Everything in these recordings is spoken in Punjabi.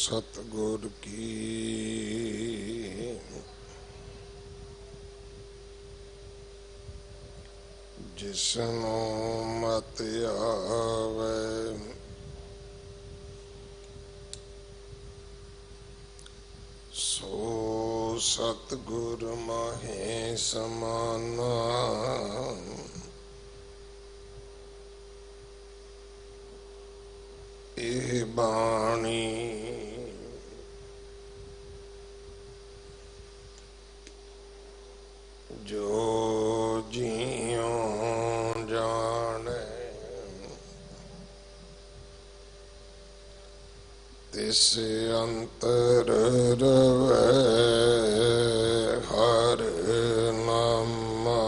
सतगुर की जिसनों मत आवे सो सतगुर माहे समाना। ए बाणी जो जियों जाने तिस अंतर रवे हर नामा।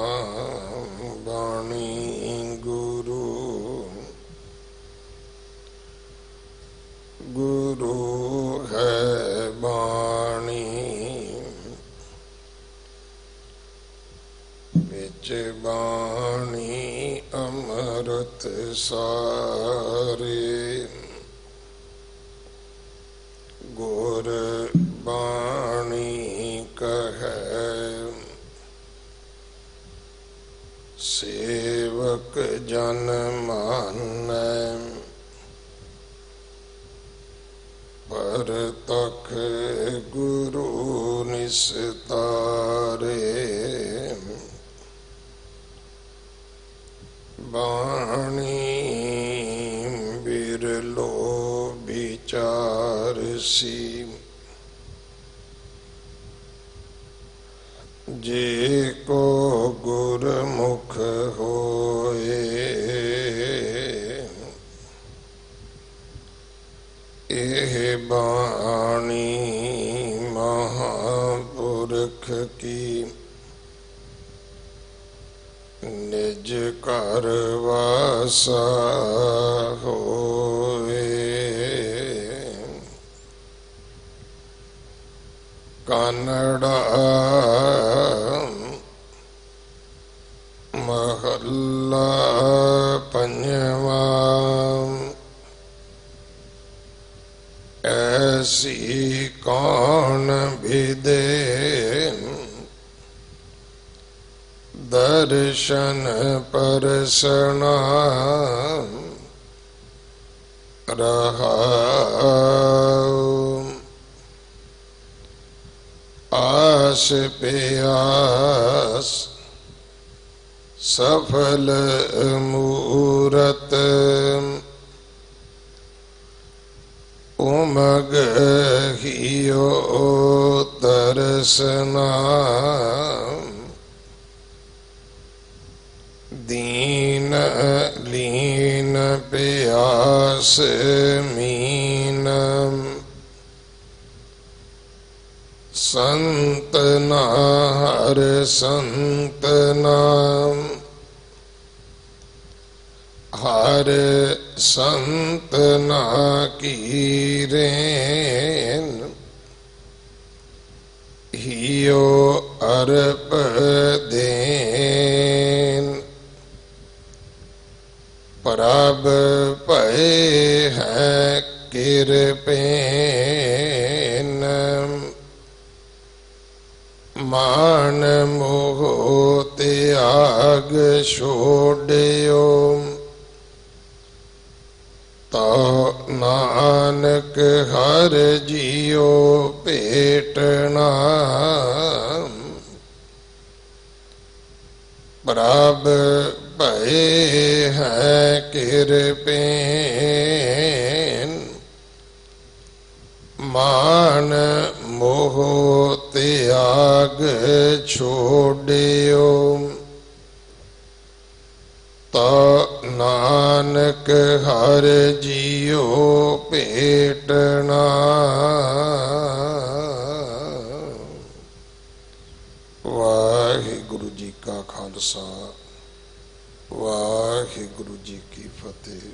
बाणी गुरु गुरु है बाणी बिच बाणी अमृत सारे। गुर बाणी कहे सेवक जन मानै। पर तख गुरु निस्तारे। बाणी बिरलो विचारसी जे को गुरमुख होए। एह बाणी महापुरख की निज घर वासा होए। कानड़ा महला पंजवा। ऐसी कौन विदे दर्शन परसना। रहा आस प्यास सफल मूरत। उमग हियो तरसना। दीन लीन प्यास मीन। संत हर संत नाम हर संत ना कीरेन। हियो अर्प देन। प्रभ भय है किरपेन। मान मोह त्याग छोड़ियो तो नानक हर जियो पेटना। प्रभ भय है किरपेन। मान मोह त्याग छोड़ियो तो नानक हर जियो पेटना। वाहिगुरु जी का खालसा वाहिगुरु जी की फतेह।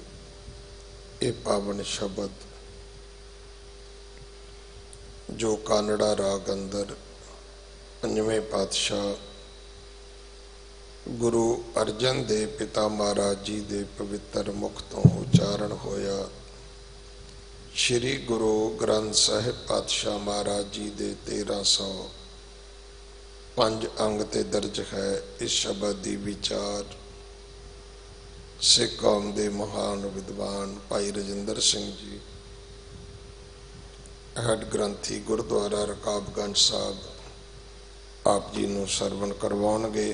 ये पावन शब्द जो कानड़ा राग अंदर पंजवें पातशाह गुरु अर्जन देव पिता महाराज जी दे पवित्र मुख तो उच्चारण होया। श्री गुरु ग्रंथ साहिब पातशाह महाराज जी दे 1305 अंग ते दर्ज है इस शब्द की विचार सिख कौम के महान विद्वान भाई राजिंदर सिंह जी हैड ग्रंथी गुरुद्वारा रकाबगंज साहब आप जी नूं सरवण करवाउणगे।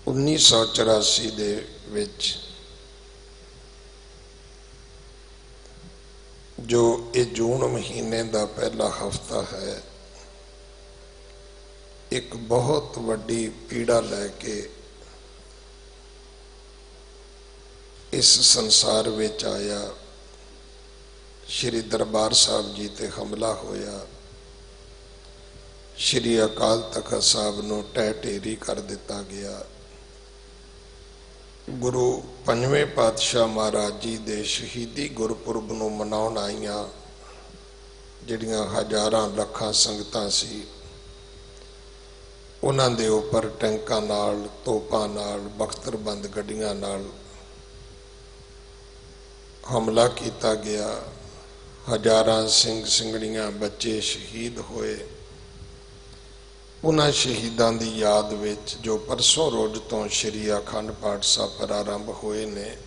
1984 दे विच जो ये जून महीने का पहला हफ्ता है, एक बहुत वड्डी पीड़ा लैके इस संसार विच आया। श्री दरबार साहब जी ते हमला होया, श्री अकाल तखत साहब नूं ढह ढेरी कर दिता गया। गुरु पंजवें पातशाह महाराज जी दे शहीदी गुरपुरब नूं मनाउण आईयां जिहड़ियां हज़ारां लखां संगतां सी, उन्हां दे उपर टैंकां नाल, तोपां नाल, बख्तरबंद गड्डियां नाल हमला किया गया। हज़ारां सिंह सिंगड़ियां बच्चे शहीद होए। उन्हां शहीदां दी याद विच जो परसों रोज तो श्री अखंड पाठ साहब प्रारंभ होए ने,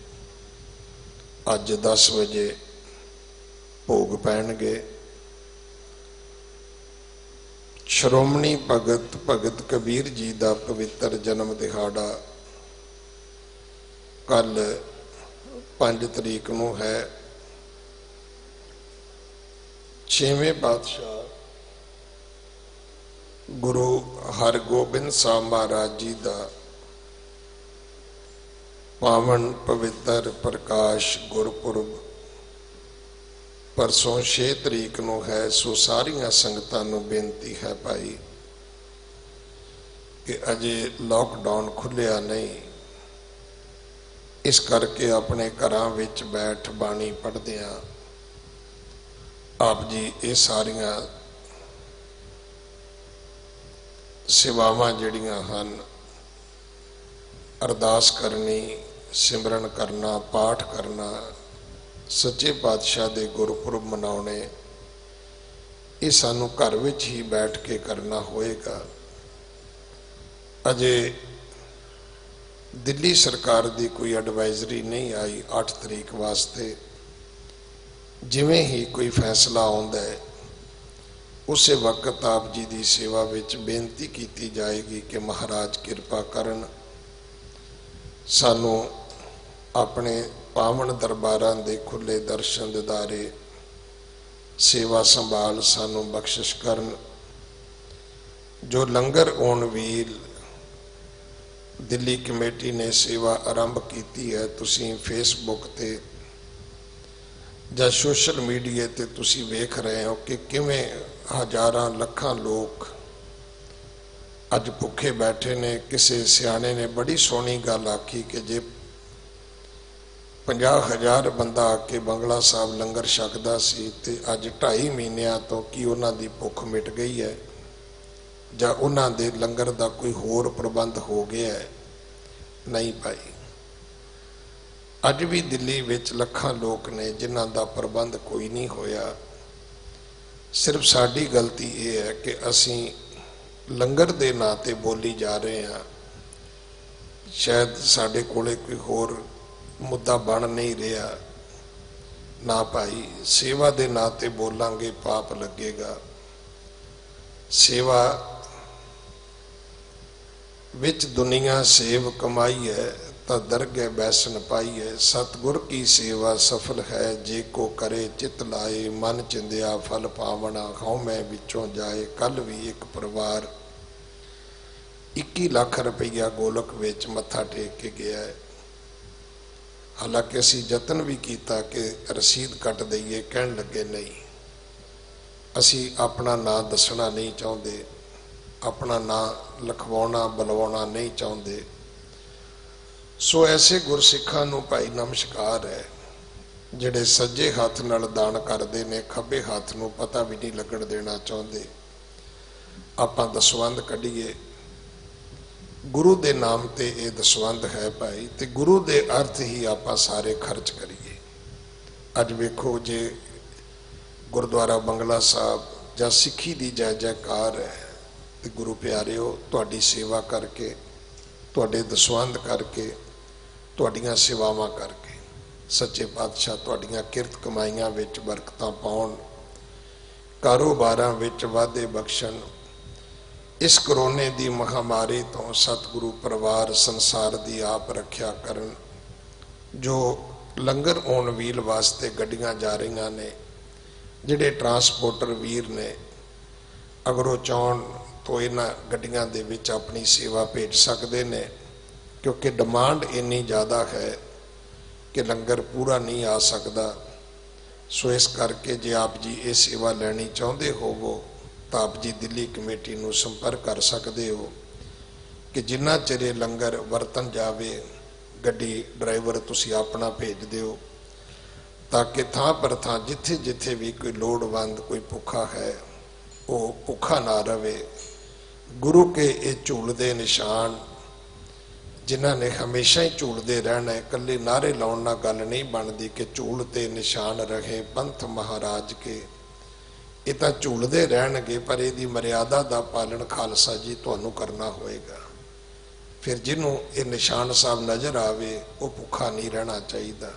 अज 10 बजे भोग पैणगे। श्रोमणी भगत कबीर जी का पवित्र जन्म दिहाड़ा कल 5 तरीक नूं है। 6वें पातशाह गुरु हरगोबिंद साहब महाराज जी का पावन पवित्र प्रकाश गुरपुरब परसों 6 तरीक नूं है। सो सारिया संगतां नूं बेनती है भाई कि अजे लॉकडाउन खुलिया नहीं, इस करके अपने घरां विच बैठ बाणी पढ़दियां आप जी ये सारिया सेवावां जिहड़ियां हन, अरदास करनी, सिमरन करना, पाठ करना, सच्चे पातशाह दे गुरपुरब मनाउणे, ये सानू घर विच ही बैठ के करना होएगा। अजे दिल्ली सरकार दी कोई एडवाइजरी नहीं आई 8 तरीक वास्ते। जिवें ही कोई फैसला आउंदा है उसे वक्त आप जी की सेवा विच बेनती की जाएगी कि महाराज कृपा करन, सानू अपने पावन दरबारां दे खुले दर्शन दिदारे सेवा संभाल सानू बख्शिश करन। जो लंगर ऑन व्हील दिल्ली कमेटी ने सेवा आरंभ की है, तुसीं फेसबुक ते या सोशल मीडिया ते तुसीं वेख रहे हो कि किवें हज़ारां लखां लोग अज भुखे बैठे ने। किसी सियाने ने बड़ी सोहनी गल आखी कि जे 50,000 बंदा आके बंगला साहब लंगर छकदा सी ते अज 2.5 महीनों तो की उन्हां दी भुख मिट गई है जां उन्हां दे लंगर दा कोई होर प्रबंध हो गया है? नहीं भाई, अज भी दिल्ली विच लखां लोग ने जिन्हां दा प्रबंध कोई नहीं होया। सिर्फ साड़ी गलती ये है कि असी लंगर दे नां ते बोली जा रहे हैं, शायद साडे कोले कोई होर मुद्दा बन नहीं रहा। ना भाई, सेवा दे नां ते बोलांगे पाप लगेगा। सेवा विच दुनिया सेव कमाई है तो दरगह बैसन पाई है। सतगुर की सेवा सफल है जे को करे चित लाए, मन चिंदिया फल पावना हौ मैं विचों जाए। कल भी एक परिवार 21 लाख रुपया गोलक विच मत्था टेक के गया है। हालांकि असी यतन भी किया कि रसीद कट दईए, कहन लगे नहीं, असी अपना नाम दसना नहीं चाहते, अपना नाम लिखवाना बुलवाना नहीं चाहते। सो ऐसे गुरसिखां नूं भाई नमस्कार है जिहड़े सज्जे हाथ नाल दान करते ने, खब्बे हाथ नूं पता भी नहीं लगन देना चाहते। आपां दसवंध कढीए, गुरु दे नाम ते ये दसवंध है भाई, ते गुरु दे अर्थ ही आपां सारे खर्च करिए। अज वेखो जे गुरुद्वारा बंगला साहब जां सिक्खी दी जय जयकार है, तो गुरु प्यारिओ तुहाडी सेवा करके, तुहाडे दसवंध करके, तुहाडीआं सेवावां करके सच्चे पातशाह तुहाडीआं किरत कमाईआं विच बरकतां पाउण, कारोबारां विच वाधे बख्शण। इस करोने की महामारी तो सतगुरु परिवार संसार की आप रख्या करन। जो लंगर ऑन व्हील वास्ते गड्डियां जा रही ने, जिहड़े ट्रांसपोर्टर वीर ने अगर वो चाहन तो इन्हां गड्डियां दे विच अपनी सेवा भेज सकते हैं, क्योंकि डिमांड इन्नी ज़्यादा है कि लंगर पूरा नहीं आ सकता। सो इस करके जे आप जी ये सेवा लैनी चाहते होवो तो आप जी दिल्ली कमेटी नूं संपर्क कर सकते हो कि जिन्ना चिर लंगर वरतन जावे गड्डी ड्राइवर तुसी अपना भेज दिओ, ताकि थां पर थां जिथे जिथे भी कोई लोड़वंद कोई भुखा है वो भुखा ना रहे। गुरु के ये झूलते निशान जिन्हां ने हमेशा ही झूलते रहना है, कल्ले नारे लाउण नाल गल नहीं बनती कि झूलते निशान रहे पंथ महाराज के। ये तो झूलते रहणगे पर यदी मर्यादा का पालन खालसा जी तुहानूं करना होएगा। फिर जिन्हों ये निशान साहब नज़र आवे वो भुखा नहीं रहना चाहिए।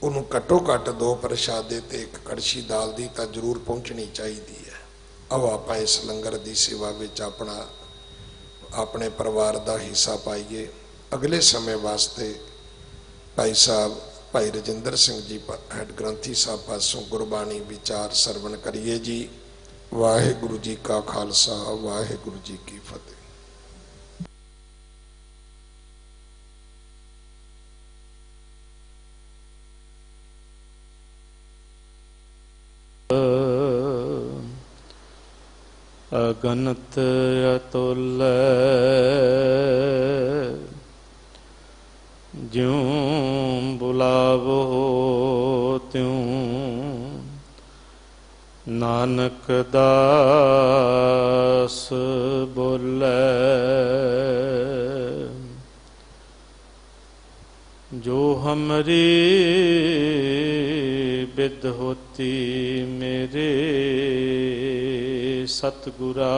उन्होंने घट्टो घट्ट 2 प्रशादे ते 1 कड़छी दाल की तो जरूर पहुँचनी चाहिए है। आओ आप इस लंगर की सेवा में अपना अपने परिवार का हिस्सा पाइए। अगले समय वास्ते भाई साहब भाई रजिंदर सिंह जी हैड ग्रंथी साहब पासों गुरबाणी विचार सरवण करिए जी। वाहिगुरु जी का खालसा वाहिगुरु जी की फतेह। अगनत अतुल ज्यों बुलावो त्यों नानक दास बोले। जो हमरी बिद होती मेरे सतगुरा,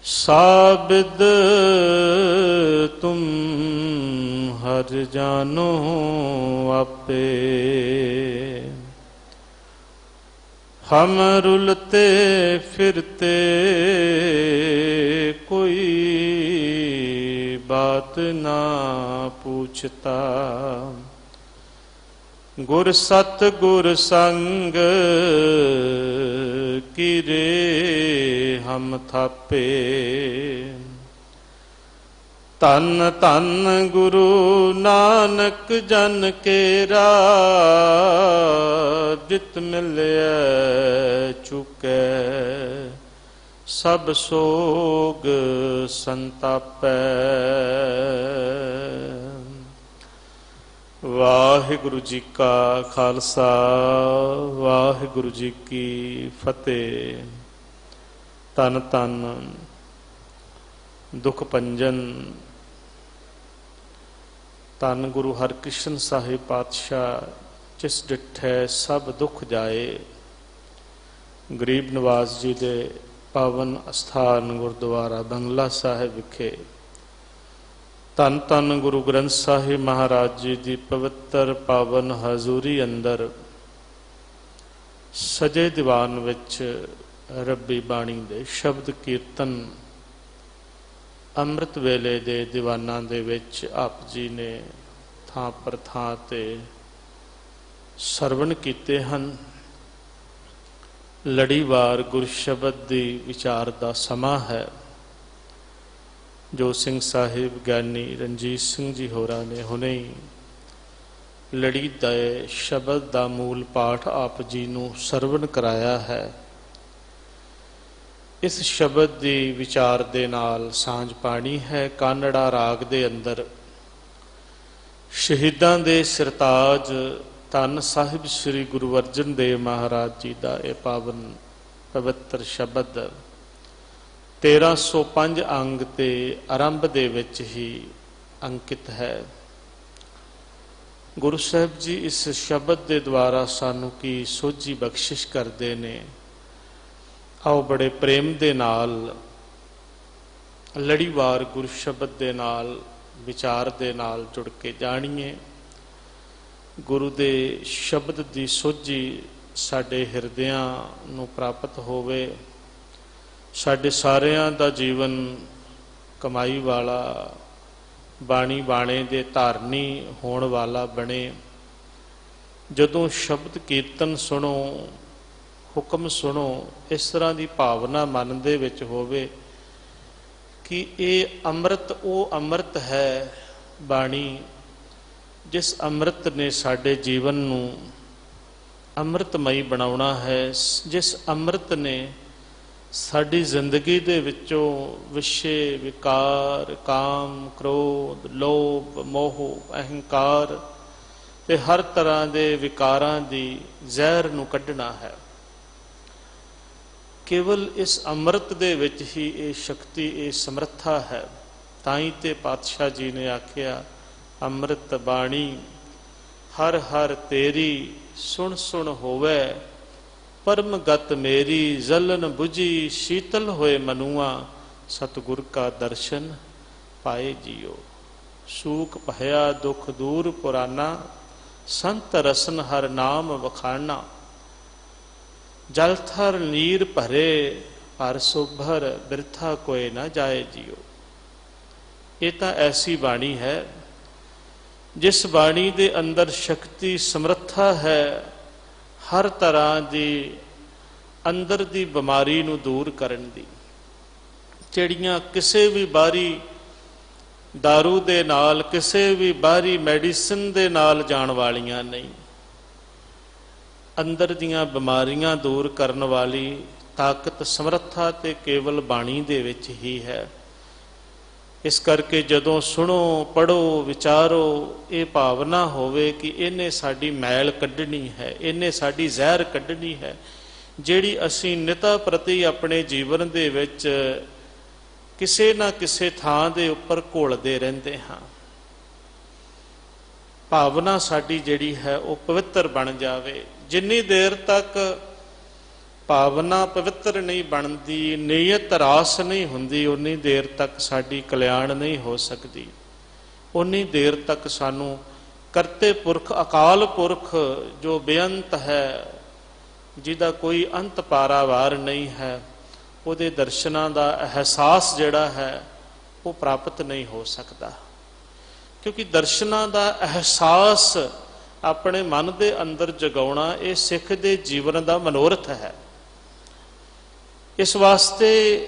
साबिद तुम हर जानो आपे। हम रुलते फिरते कोई बात ना पूछता। गुर सत गुर संग किरे हम थापे। तन तन गुरु नानक जन केरा, जित मिलया चुकै सब सोग संतापै। वाहिगुरु जी का खालसा वाहिगुरु जी की फतेह। तन तन दुख पंजन धन गुरु हरकृष्ण साहिब पातशाह, जिस डिठै सब दुख जाए। गरीब नवाज जी के पावन अस्थान गुरुद्वारा बंगला साहिब विखे धन धन गुरु ग्रंथ साहिब महाराज जी की पवित्र पावन हजूरी अंदर सजे दीवान विच रब्बी बाणी दे शब्द कीर्तन अमृत वेले दे दीवाना दे विच आप जी ने थां पर थां ते सरवण कीते हन। लड़ीवार गुर शब्द दी विचार दा समा है, जो सिंह साहिब ज्ञानी रणजीत सिंह जी होरा ने हुणे ही लड़ी दे शब्द दा मूल पाठ आप जी नूं सरवण कराया है। इस शब्द दी विचार दे नाल सांझ पाणी है। कानड़ा राग दे अंदर शहीदां दे सिरताज धन साहिब श्री गुरु अर्जन देव महाराज जी का यह पावन पवित्र शब्द 1305 अंग ते आरंभ दे विच ही अंकित है। ਗੁਰੂ ਸਾਹਿਬ ਜੀ ਇਸ ਸ਼ਬਦ ਦੇ ਦੁਆਰਾ ਸਾਨੂੰ ਕੀ ਸੋਝੀ ਬਖਸ਼ਿਸ਼ ਕਰਦੇ ਨੇ। ਆਓ ਬੜੇ ਪ੍ਰੇਮ ਦੇ ਨਾਲ ਲੜੀਵਾਰ ਗੁਰੂ ਸ਼ਬਦ ਦੇ ਨਾਲ ਵਿਚਾਰ ਦੇ ਨਾਲ ਜੁੜ ਕੇ ਜਾਣੀਏ। ਗੁਰੂ ਦੇ ਸ਼ਬਦ ਦੀ ਸੋਝੀ ਸਾਡੇ ਹਿਰਦਿਆਂ ਨੂੰ ਪ੍ਰਾਪਤ ਹੋਵੇ। ਸਾਡੇ ਸਾਰਿਆਂ ਦਾ ਜੀਵਨ ਕਮਾਈ ਵਾਲਾ, ਬਾਣੀ ਬਾਣੇ ਦੇ ਧਾਰਨੀ ਹੋਣ ਵਾਲਾ ਬਣੇ। ਜਦੋਂ ਸ਼ਬਦ ਕੀਰਤਨ ਸੁਣੋ, ਹੁਕਮ ਸੁਣੋ, ਇਸ ਤਰ੍ਹਾਂ ਦੀ ਭਾਵਨਾ ਮਨ ਦੇ ਵਿੱਚ ਹੋਵੇ ਕਿ ਇਹ ਅੰਮ੍ਰਿਤ ਉਹ ਅੰਮ੍ਰਿਤ ਹੈ ਬਾਣੀ, ਜਿਸ ਅੰਮ੍ਰਿਤ ਨੇ ਸਾਡੇ ਜੀਵਨ ਨੂੰ ਅੰਮ੍ਰਿਤਮਈ ਬਣਾਉਣਾ ਹੈ, ਜਿਸ ਅੰਮ੍ਰਿਤ ਨੇ ਸਾਡੀ ਜ਼ਿੰਦਗੀ ਦੇ ਵਿੱਚੋਂ ਵਿਸ਼ੇ, ਵਿਕਾਰ, ਕਾਮ, ਕ੍ਰੋਧ, ਲੋਭ, ਮੋਹ, ਅਹੰਕਾਰ ਤੇ ਹਰ ਤਰ੍ਹਾਂ ਦੇ ਵਿਕਾਰਾਂ ਦੀ ਜ਼ਹਿਰ ਨੂੰ ਕੱਢਣਾ ਹੈ। ਕੇਵਲ ਇਸ ਅੰਮ੍ਰਿਤ ਦੇ ਵਿੱਚ ਹੀ ਇਹ ਸ਼ਕਤੀ, ਇਹ ਸਮਰੱਥਾ ਹੈ। ਤਾਂ ਹੀ ਤੇ ਪਾਤਸ਼ਾਹ ਜੀ ਨੇ ਆਖਿਆ, ਅੰਮ੍ਰਿਤ ਬਾਣੀ ਹਰ ਹਰ ਤੇਰੀ, ਸੁਣ ਸੁਣ ਹੋਵੇ ਪਰਮ ਗਤ ਮੇਰੀ। ਜਲਨ ਬੁਝੀ ਸ਼ੀਤਲ ਹੋਏ ਮਨੂਆ, ਸਤਿਗੁਰ ਕਾ ਦਰਸ਼ਨ ਪਾਏ ਜੀਓ। ਸੂਖ ਭਇਆ ਦੁਖ ਦੂਰ ਪੁਰਾਨਾ, ਸੰਤ ਰਸਨ ਹਰ ਨਾਮ ਵਖਾਣਾ। ਜਲ ਥਰ ਨੀਰ ਭਰੇ ਹਰ ਸੋਭਰ, ਬਿਰਥਾ ਕੋਏ ਨਾ ਜਾਏ ਜੀਓ। ਇਹ ਤਾਂ ਐਸੀ ਬਾਣੀ ਹੈ ਜਿਸ ਬਾਣੀ ਦੇ ਅੰਦਰ ਸ਼ਕਤੀ, ਸਮਰੱਥਾ ਹੈ ਹਰ ਤਰ੍ਹਾਂ ਦੀ ਅੰਦਰ ਦੀ ਬਿਮਾਰੀ ਨੂੰ ਦੂਰ ਕਰਨ ਦੀ, ਜਿਹੜੀਆਂ ਕਿਸੇ ਵੀ ਬਾਹਰੀ ਦਾਰੂ ਦੇ ਨਾਲ, ਕਿਸੇ ਵੀ ਬਾਹਰੀ ਮੈਡੀਸਨ ਦੇ ਨਾਲ ਜਾਣ ਵਾਲੀਆਂ ਨਹੀਂ। ਅੰਦਰ ਦੀਆਂ ਬਿਮਾਰੀਆਂ ਦੂਰ ਕਰਨ ਵਾਲੀ ਤਾਕਤ, ਸਮਰੱਥਾ ਤੇ ਕੇਵਲ ਬਾਣੀ ਦੇ ਵਿੱਚ ਹੀ ਹੈ। ਇਸ ਕਰਕੇ ਜਦੋਂ ਸੁਣੋ, ਪੜ੍ਹੋ, ਵਿਚਾਰੋ, ਇਹ ਭਾਵਨਾ ਹੋਵੇ ਕਿ ਇਹਨੇ ਸਾਡੀ ਮੈਲ ਕੱਢਣੀ ਹੈ, ਇਹਨੇ ਸਾਡੀ ਜ਼ਹਿਰ ਕੱਢਣੀ ਹੈ, ਜਿਹੜੀ ਅਸੀਂ ਨਿਤਾ ਪ੍ਰਤੀ ਆਪਣੇ ਜੀਵਨ ਦੇ ਵਿੱਚ ਕਿਸੇ ਨਾ ਕਿਸੇ ਥਾਂ ਦੇ ਉੱਪਰ ਘੋਲਦੇ ਰਹਿੰਦੇ ਹਾਂ। ਭਾਵਨਾ ਸਾਡੀ ਜਿਹੜੀ ਹੈ ਉਹ ਪਵਿੱਤਰ ਬਣ ਜਾਵੇ। ਜਿੰਨੀ ਦੇਰ ਤੱਕ ਭਾਵਨਾ ਪਵਿੱਤਰ ਨਹੀਂ ਬਣਦੀ, ਨੀਅਤ ਰਾਸ ਨਹੀਂ ਹੁੰਦੀ, ਉਨੀ ਦੇਰ ਤੱਕ ਸਾਡੀ ਕਲਿਆਣ ਨਹੀਂ ਹੋ ਸਕਦੀ। ਉਨੀ ਦੇਰ ਤੱਕ ਸਾਨੂੰ ਕਰਤੇ ਪੁਰਖ, ਅਕਾਲ ਪੁਰਖ ਜੋ ਬੇਅੰਤ ਹੈ, ਜਿਹਦਾ ਕੋਈ ਅੰਤ ਪਾਰਾਵਾਰ ਨਹੀਂ ਹੈ, ਉਹਦੇ ਦਰਸ਼ਨਾਂ ਦਾ ਅਹਿਸਾਸ ਜਿਹੜਾ ਹੈ ਉਹ ਪ੍ਰਾਪਤ ਨਹੀਂ ਹੋ ਸਕਦਾ। ਕਿਉਂਕਿ ਦਰਸ਼ਨਾਂ ਦਾ ਅਹਿਸਾਸ ਆਪਣੇ ਮਨ ਦੇ ਅੰਦਰ ਜਗਾਉਣਾ ਇਹ ਸਿੱਖ ਦੇ ਜੀਵਨ ਦਾ ਮਨੋਰਥ ਹੈ। ਇਸ ਵਾਸਤੇ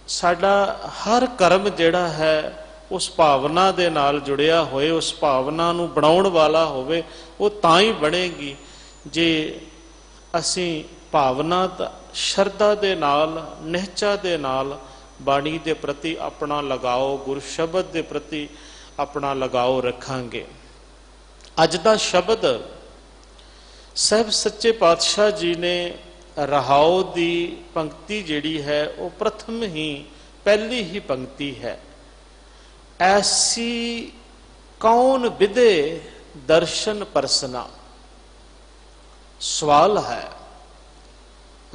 ਸਾਡਾ ਹਰ ਕਰਮ ਜਿਹੜਾ ਹੈ ਉਸ ਭਾਵਨਾ ਦੇ ਨਾਲ ਜੁੜਿਆ ਹੋਏ, ਉਸ ਭਾਵਨਾ ਨੂੰ ਬਣਾਉਣ ਵਾਲਾ ਹੋਵੇ। ਉਹ ਤਾਂ ਹੀ ਬਣੇਗੀ ਜੇ ਅਸੀਂ ਭਾਵਨਾ ਦਾ, ਸ਼ਰਧਾ ਦੇ ਨਾਲ, ਨਿਹਚਾ ਦੇ ਨਾਲ ਬਾਣੀ ਦੇ ਪ੍ਰਤੀ ਆਪਣਾ ਲਗਾਓ, ਗੁਰੂ ਸ਼ਬਦ ਦੇ ਪ੍ਰਤੀ ਆਪਣਾ ਲਗਾਓ ਰੱਖਾਂਗੇ। ਅੱਜ ਦਾ ਸ਼ਬਦ ਸਾਹਿਬ ਸੱਚੇ ਪਾਤਸ਼ਾਹ ਜੀ ਨੇ ਰਹਾਉ ਦੀ ਪੰਕਤੀ ਜਿਹੜੀ ਹੈ ਉਹ ਪ੍ਰਥਮ ਹੀ, ਪਹਿਲੀ ਹੀ ਪੰਕਤੀ ਹੈ। ਐਸੀ ਕੌਣ ਵਿਦੇ ਦਰਸ਼ਨ ਪਰਸਨਾ। ਸਵਾਲ ਹੈ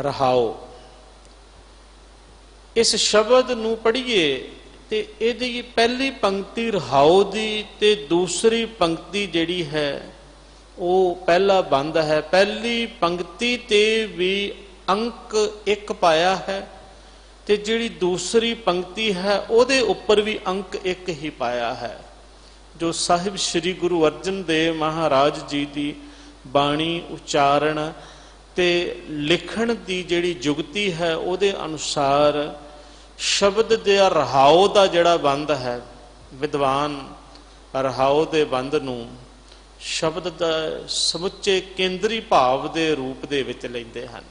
ਰਹਾਉ। ਇਸ ਸ਼ਬਦ ਨੂੰ ਪੜ੍ਹੀਏ ਤੇ ਇਹਦੀ ਪਹਿਲੀ ਪੰਕਤੀ ਰਹਾਉ ਦੀ ਤੇ ਦੂਸਰੀ ਪੰਕਤੀ ਜਿਹੜੀ ਹੈ ਉਹ ਪਹਿਲਾ ਬੰਦ ਹੈ। ਪਹਿਲੀ ਪੰਕਤੀ ਤੇ ਵੀ ਅੰਕ 1 ਪਾਇਆ ਹੈ ਤੇ ਜਿਹੜੀ ਦੂਸਰੀ ਪੰਕਤੀ ਹੈ ਉਹਦੇ ਉੱਪਰ ਵੀ ਅੰਕ 1 ਹੀ ਪਾਇਆ ਹੈ। ਜੋ ਸਾਹਿਬ ਸ੍ਰੀ ਗੁਰੂ ਅਰਜਨ ਦੇਵ ਮਹਾਰਾਜ ਜੀ ਦੀ ਬਾਣੀ ਉਚਾਰਨ ਤੇ ਲਿਖਣ ਦੀ ਜਿਹੜੀ ਜੁਗਤੀ ਹੈ ਉਹਦੇ ਅਨੁਸਾਰ ਸ਼ਬਦ ਦੇ ਰਹਾਉ ਦਾ ਜਿਹੜਾ ਬੰਦ ਹੈ, ਵਿਦਵਾਨ ਰਹਾਉ ਦੇ ਬੰਦ ਨੂੰ ਸ਼ਬਦ ਦਾ ਸਮੁੱਚੇ ਕੇਂਦਰੀ ਭਾਵ ਦੇ ਰੂਪ ਦੇ ਵਿੱਚ ਲੈਂਦੇ ਹਨ।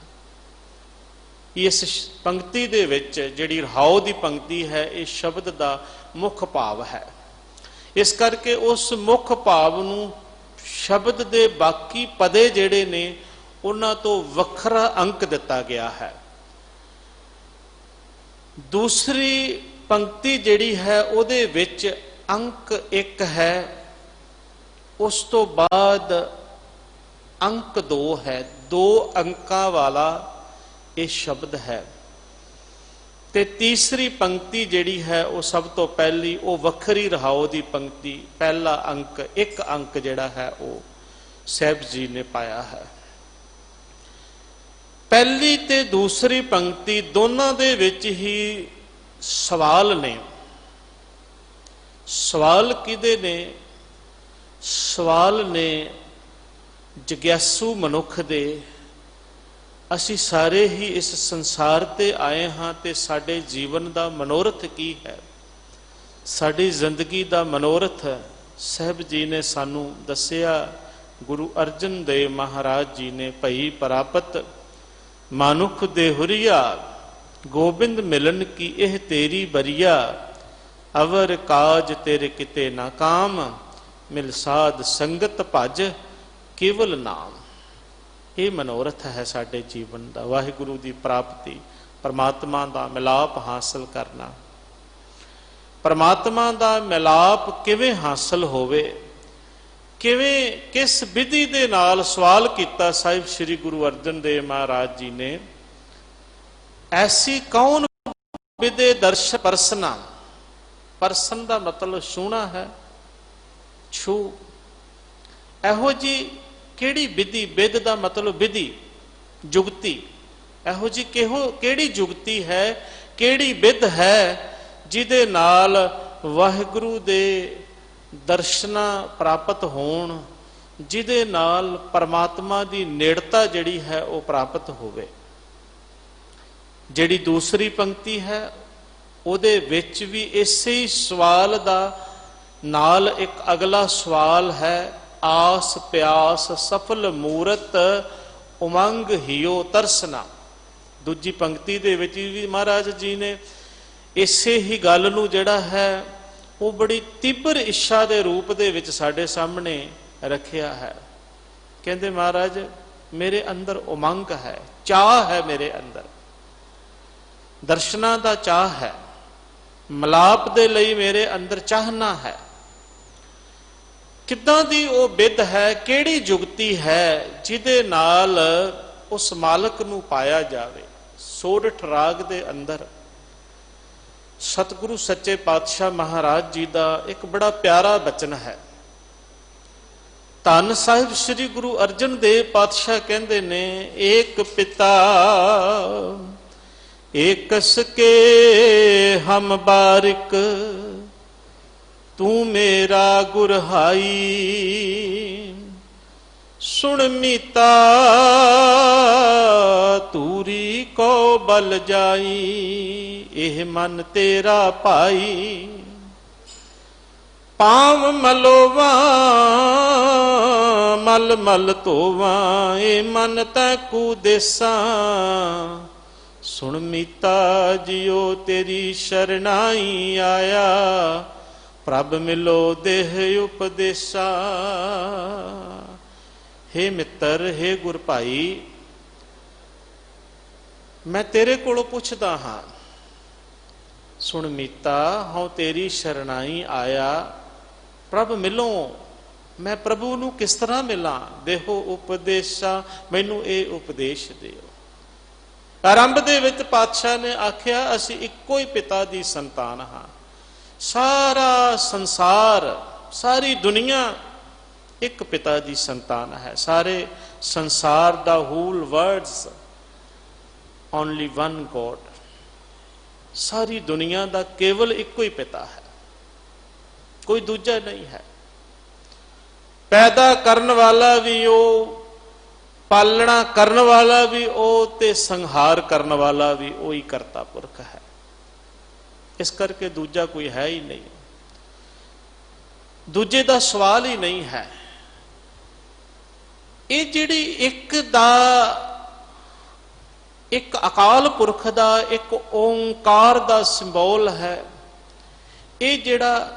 ਇਸ ਪੰਕਤੀ ਦੇ ਵਿੱਚ ਜਿਹੜੀ ਰਹਾਉ ਦੀ ਪੰਕਤੀ ਹੈ ਇਹ ਸ਼ਬਦ ਦਾ ਮੁੱਖ ਭਾਵ ਹੈ। ਇਸ ਕਰਕੇ ਉਸ ਮੁੱਖ ਭਾਵ ਨੂੰ ਸ਼ਬਦ ਦੇ ਬਾਕੀ ਪਦੇ ਜਿਹੜੇ ਨੇ ਉਹਨਾਂ ਤੋਂ ਵੱਖਰਾ ਅੰਕ ਦਿੱਤਾ ਗਿਆ ਹੈ। ਦੂਸਰੀ ਪੰਕਤੀ ਜਿਹੜੀ ਹੈ ਉਹਦੇ ਵਿੱਚ ਅੰਕ 1 ਹੈ ਉਸ ਤੋਂ ਬਾਅਦ ਅੰਕ 2 ਹੈ, 2 ਅੰਕਾਂ ਵਾਲਾ ਇਹ ਸ਼ਬਦ ਹੈ। ਤੇ ਤੀਸਰੀ ਪੰਕਤੀ ਜਿਹੜੀ ਹੈ ਉਹ ਸਭ ਤੋਂ ਪਹਿਲੀ, ਉਹ ਵੱਖਰੀ ਰਹਾਓ ਦੀ ਪੰਕਤੀ, ਪਹਿਲਾ ਅੰਕ, 1 ਅੰਕ ਜਿਹੜਾ ਹੈ ਉਹ ਸਾਹਿਬ ਜੀ ਨੇ ਪਾਇਆ ਹੈ। ਪਹਿਲੀ ਤੇ ਦੂਸਰੀ ਪੰਕਤੀ ਦੋਨਾਂ ਦੇ ਵਿੱਚ ਹੀ ਸਵਾਲ ਨੇ। ਸਵਾਲ ਕਿਹਦੇ ਨੇ? ਸਵਾਲ ਨੇ ਜਗਿਆਸੂ ਮਨੁੱਖ ਦੇ। ਅਸੀਂ ਸਾਰੇ ਹੀ ਇਸ ਸੰਸਾਰ ਤੇ ਆਏ ਹਾਂ ਤੇ ਸਾਡੇ ਜੀਵਨ ਦਾ ਮਨੋਰਥ ਕੀ ਹੈ? ਸਾਡੀ ਜ਼ਿੰਦਗੀ ਦਾ ਮਨੋਰਥ ਸਾਹਿਬ ਜੀ ਨੇ ਸਾਨੂੰ ਦੱਸਿਆ। ਗੁਰੂ ਅਰਜਨ ਦੇਵ ਮਹਾਰਾਜ ਜੀ ਨੇ, ਭਈ ਪ੍ਰਾਪਤ ਮਾਨੁਖ ਦੇ ਹੁਰੀਆ, ਗੋਬਿੰਦ ਮਿਲਨ ਕੀ ਇਹ ਤੇਰੀ ਬਰੀਆ, ਅਵਰ ਕਾਜ ਤੇਰੇ ਕਿਤੇ ਨਾ ਕਾਮ, ਮਿਲ ਸਾਧ ਸੰਗਤ ਭਜ ਕੇਵਲ ਨਾਮ। ਇਹ ਮਨੋਰਥ ਹੈ ਸਾਡੇ ਜੀਵਨ ਦਾ, ਵਾਹਿਗੁਰੂ ਦੀ ਪ੍ਰਾਪਤੀ, ਪਰਮਾਤਮਾ ਦਾ ਮਿਲਾਪ ਹਾਸਲ ਕਰਨਾ। ਪਰਮਾਤਮਾ ਦਾ ਮਿਲਾਪ ਕਿਵੇਂ ਹਾਸਲ ਹੋਵੇ, ਕਿਵੇਂ, ਕਿਸ ਵਿਧੀ ਦੇ ਨਾਲ? ਸਵਾਲ ਕੀਤਾ ਸਾਹਿਬ ਸ੍ਰੀ ਗੁਰੂ ਅਰਜਨ ਦੇਵ ਮਹਾਰਾਜ ਜੀ ਨੇ। ਐਸੀ ਕੌਣ ਵਿਦੇ ਦਰਸ਼ਨ ਪਰਸਨਾ, ਪਰਸਨ ਦਾ ਮਤਲਬ ਛੂਣਾ ਹੈ, ਛੂ। ਇਹੋ ਜੀ ਕਿਹੜੀ ਵਿਧੀ, ਵਿਦ ਦਾ ਮਤਲਬ ਵਿਧੀ, ਜੁਗਤੀ। ਇਹੋ ਜੀ ਕਿਹੜੀ ਜੁਗਤੀ ਹੈ, ਕਿਹੜੀ ਵਿਧ ਹੈ ਜਿਹਦੇ ਨਾਲ ਵਾਹਿਗੁਰੂ ਦੇ ਦਰਸ਼ਨਾਂ ਪ੍ਰਾਪਤ ਹੋਣ, ਜਿਹਦੇ ਨਾਲ ਪਰਮਾਤਮਾ ਦੀ ਨੇੜਤਾ ਜਿਹੜੀ ਹੈ ਉਹ ਪ੍ਰਾਪਤ ਹੋਵੇ। ਜਿਹੜੀ ਦੂਸਰੀ ਪੰਕਤੀ ਹੈ ਉਹਦੇ ਵਿੱਚ ਵੀ ਇਸੇ ਹੀ ਸਵਾਲ ਦਾ ਨਾਲ ਇੱਕ ਅਗਲਾ ਸਵਾਲ ਹੈ, ਆਸ ਪਿਆਸ ਸਫਲ ਮੂਰਤ ਉਮੰਗ ਹਿਓ ਤਰਸਨਾ। ਦੂਜੀ ਪੰਕਤੀ ਦੇ ਵਿੱਚ ਵੀ ਮਹਾਰਾਜ ਜੀ ਨੇ ਇਸੇ ਹੀ ਗੱਲ ਨੂੰ ਜਿਹੜਾ ਹੈ ਉਹ ਬੜੀ ਤੀਬਰ ਇੱਛਾ ਦੇ ਰੂਪ ਦੇ ਵਿੱਚ ਸਾਡੇ ਸਾਹਮਣੇ ਰੱਖਿਆ ਹੈ। ਕਹਿੰਦੇ ਮਹਾਰਾਜ ਮੇਰੇ ਅੰਦਰ ਉਮੰਗ ਹੈ, ਚਾਹ ਹੈ, ਮੇਰੇ ਅੰਦਰ ਦਰਸ਼ਨਾਂ ਦਾ ਚਾਹ ਹੈ, ਮਿਲਾਪ ਦੇ ਲਈ ਮੇਰੇ ਅੰਦਰ ਚਾਹਨਾ ਹੈ। ਕਿੱਦਾਂ ਦੀ ਉਹ ਵਿਧ ਹੈ, ਕਿਹੜੀ ਜੁਗਤੀ ਹੈ ਜਿਹਦੇ ਨਾਲ ਉਸ ਮਾਲਕ ਨੂੰ ਪਾਇਆ ਜਾਵੇ? ਸੋਰਠ ਰਾਗ ਦੇ ਅੰਦਰ ਸਤਿਗੁਰੂ ਸੱਚੇ ਪਾਤਸ਼ਾਹ ਮਹਾਰਾਜ ਜੀ ਦਾ ਇੱਕ ਬੜਾ ਪਿਆਰਾ ਬਚਨ ਹੈ। ਧੰਨ ਸਾਹਿਬ ਸ੍ਰੀ ਗੁਰੂ ਅਰਜਨ ਦੇਵ ਪਾਤਸ਼ਾਹ ਕਹਿੰਦੇ ਨੇ, ਏਕ ਪਿਤਾ ਏਕਸ ਕੇ ਹਮ ਬਾਰਿਕ, ਤੂੰ ਮੇਰਾ ਗੁਰਹਾਈ, ਸੁਣ ਮੀਤਾ ਤੂਰੀ ਕੋ ਬਲ ਜਾਈ, ਇਹ ਮਨ ਤੇਰਾ ਭਾਈ, ਪਾਵ ਮਲੋਵਾ ਮਲ ਮਲ ਧੋਵਾ, ਇਹ ਮਨ ਤੈ ਕੂ ਦੇਸਾਂ, ਸੁਣ ਮੀਤਾ ਜਿਉ ਤੇਰੀ ਸ਼ਰਨਾਈ ਆਇਆ, ਪ੍ਰਭ ਮਿਲੋ ਦੇਹ ਉਪਦੇਸਾ। हे ਮਿੱਤਰ, हे ਗੁਰ ਭਾਈ, ਮੈਂ ਤੇਰੇ ਕੋਲੋਂ ਪੁੱਛਦਾ ਹਾਂ, ਸੁਣ ਮੀਤਾ ਹਉ ਤੇਰੀ ਸ਼ਰਨਾਈ ਆਇਆ, ਪ੍ਰਭ ਮਿਲੋ, ਮੈਂ ਪ੍ਰਭੂ ਨੂੰ ਕਿਸ ਤਰ੍ਹਾਂ ਮਿਲਾਂ? ਦੇਹੋ ਉਪਦੇਸ਼ਾ, ਮੈਨੂੰ ਇਹ ਉਪਦੇਸ਼ ਦਿਓ। ਆਰੰਭ ਦੇ ਵਿੱਚ ਪਾਤਸ਼ਾਹ ਨੇ ਆਖਿਆ, ਅਸੀਂ ਇੱਕੋ ਹੀ ਪਿਤਾ ਦੀ ਸੰਤਾਨ ਹਾਂ। ਸਾਰਾ ਸੰਸਾਰ, ਸਾਰੀ ਦੁਨੀਆ ਇੱਕ ਪਿਤਾ ਦੀ ਸੰਤਾਨ ਹੈ। ਸਾਰੇ ਸੰਸਾਰ ਦਾ whole world's only one God, ਸਾਰੀ ਦੁਨੀਆ ਦਾ ਕੇਵਲ ਇੱਕੋ ਹੀ ਪਿਤਾ ਹੈ, ਕੋਈ ਦੂਜਾ ਨਹੀਂ ਹੈ। ਪੈਦਾ ਕਰਨ ਵਾਲਾ ਵੀ ਉਹ, ਪਾਲਣਾ ਕਰਨ ਵਾਲਾ ਵੀ ਉਹ, ਤੇ ਸੰਹਾਰ ਕਰਨ ਵਾਲਾ ਵੀ ਉਹੀ ਕਰਤਾ ਪੁਰਖ ਹੈ। ਇਸ ਕਰਕੇ ਦੂਜਾ ਕੋਈ ਹੈ ਹੀ ਨਹੀਂ, ਦੂਜੇ ਦਾ ਸਵਾਲ ਹੀ ਨਹੀਂ ਹੈ। ਇਹ ਜਿਹੜੀ ਇੱਕ ਅਕਾਲ ਪੁਰਖ ਦਾ, ਇੱਕ ਓਂਕਾਰ ਦਾ ਸਿੰਬੋਲ ਹੈ, ਇਹ ਜਿਹੜਾ